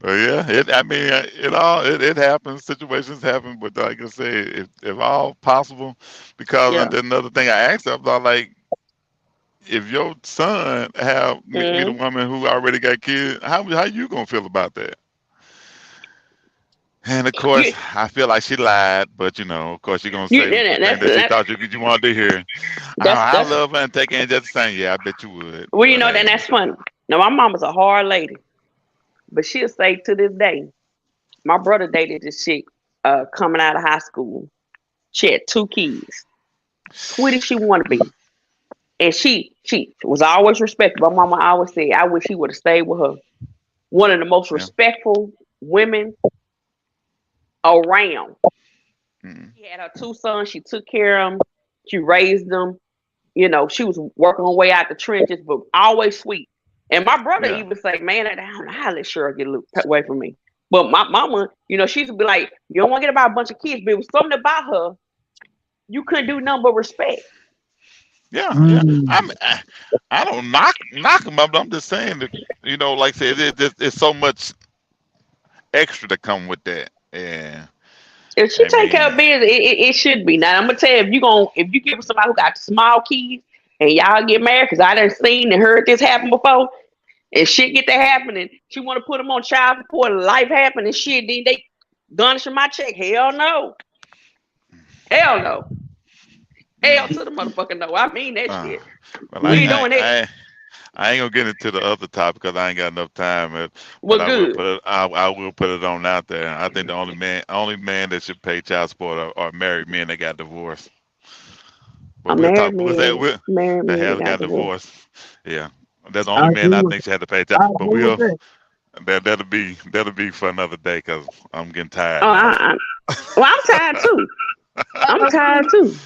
well, yeah, I mean, it happens. Situations happen, but like I say, if all possible, because Yeah. another thing I asked her about, like, if your son have meet a Mm-hmm. woman who already got kids, how you gonna feel about that? And of course, You, I feel like she lied, but of course, she's gonna say the thing that's that she thought you wanted to hear. I that's love her and take in just the same. Yeah, I bet you would. well, But then hey, that's funny. Now my mama's a hard lady, but she'll say to this day, my brother dated this chick coming out of high school. She had 2 kids. Sweet as she wanted to be. And she was always respectful. My mama always said, I wish he would have stayed with her. One of the most yeah. respectful women around. Mm, She had her 2 sons. She took care of them. She raised them. She was working her way out the trenches, but always sweet. And my brother yeah. even say, man, I don't know how let Cheryl get away from me. But my mama, she used to be like, you don't want to get about a bunch of kids, but it was something about her you couldn't do nothing but respect. Yeah, yeah. Mm. I don't knock them up. I'm just saying that like I said, it's so much extra to come with that. Yeah, If she I take care mean, of business, it should be. Now I'm gonna tell you, if you give somebody who got small kids and y'all get married, because I done seen and heard this happen before, and shit get to happening, she want to put them on child support, life happen and shit, then they garnishing my check. Hell no, hell no, hell mm, to the motherfucker no. I mean that uh, shit. well, We ain't doing that. I ain't gonna get into the other topic because I ain't got enough time. But Well, good. I will put it on out there. I think the only man that should pay child support are married men that got divorced. A But we'll talk. married We'll say man, married that man that has got got divorced. divorced. Yeah, that's the I only man agree I with think should have to pay child. I But agree with that. that'll be for another day because I'm getting Oh, tired now. well, I'm tired too. I'm I agree. tired too.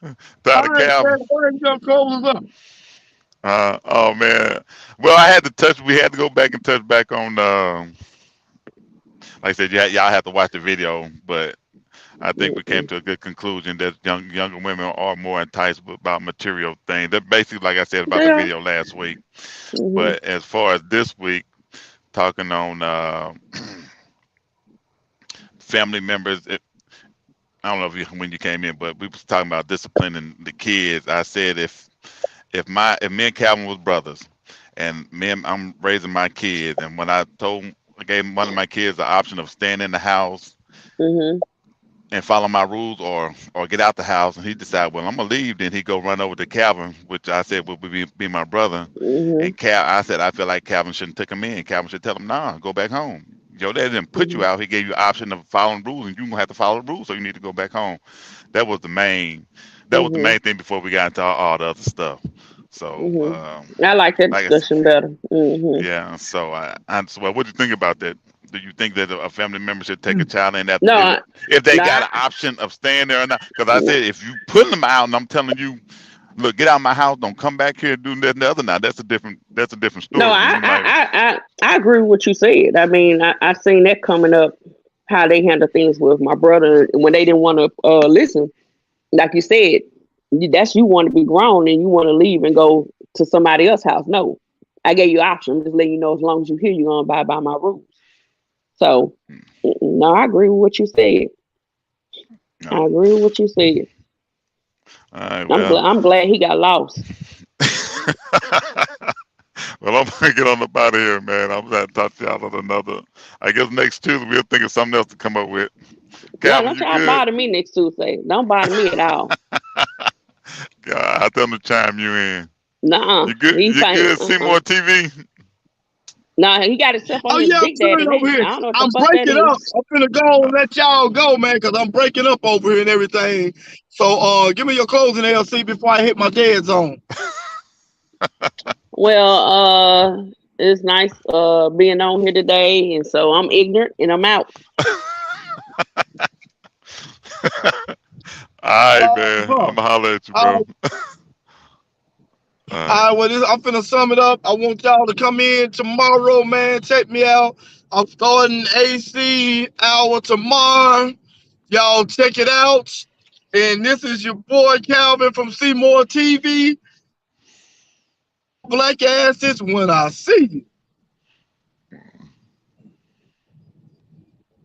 All Tired of right, Calvin. Fred, go ahead and jump close us up. Oh man. Well, I had to touch. We had to go back and touch back on. Like I said, y'all have to watch the video, but I think we came Mm-mm. to a good conclusion that younger women are more enticed about material things. That basically, like I said about the Yeah. video last week. Mm-hmm. But as far as this week, talking on family members, I don't know when you came in, but we was talking about disciplining the kids. I said if me and Calvin was brothers, and I'm raising my kids, and when I gave one of my kids the option of staying in the house Mm-hmm. and follow my rules or get out the house, and he decided, well, I'm gonna leave, then he go run over to Calvin, which I said would be my brother, Mm-hmm. and I said I feel like Calvin shouldn't take him in. Calvin should tell him, nah, go back home. Your dad didn't put you Mm-hmm. out. He gave you the option of following rules, and you're gonna have to follow the rules, so you need to go back home. That was the main that was the Mm-hmm. main thing before we got into all the other stuff. So Mm-hmm. I like that like I said, discussion better. Mm-hmm. yeah. So what do you think about that? Do you think that a family member should take a Mm. child in that No, if they no, got an option of staying there or not? Because I said if you putting them out and I'm telling you, look, get out of my house, don't come back here and do that and the other now. That's a different no. story. When you might I agree with what you said. I mean, I seen that coming up. How they handle things with my brother when they didn't want to listen. Like you said, that's you want to be grown and you want to leave and go to somebody else's house. No, I gave you option. I'm just letting you know as long as you here, you're gonna abide by my rules. So, no, I agree with what you said. I no. agree with what you said. All right, well. I'm glad he got lost. Well, I'm gonna get on up out of here, man. I'm gonna talk to y'all on another. I guess next Tuesday we'll think of something else to come up with. Yeah, Calvin, don't you y'all good? bother me next Tuesday. Don't bother me at all. God, I tell them to chime you in. Nuh-uh. You good? He You can't. good? Seymour TV. Nah, he got himself on Oh his yeah, I'm big daddy good over list. here. I don't know what the I'm fuck that breaking up. is. I'm finna go and Uh, let y'all go, man, because I'm breaking up over here and everything. So give me your closing LC before I hit my dead zone. Well, it's nice being on here today, and so I'm ignorant and I'm out. all right, man. Bro. I'm gonna holler at you, All bro. right, All right. well, I'm finna sum it up. I want y'all to come in tomorrow, man. Check me out. I'm starting AC hour tomorrow. Y'all check it out. And this is your boy Calvin from Seymour TV. black ass is when I see you.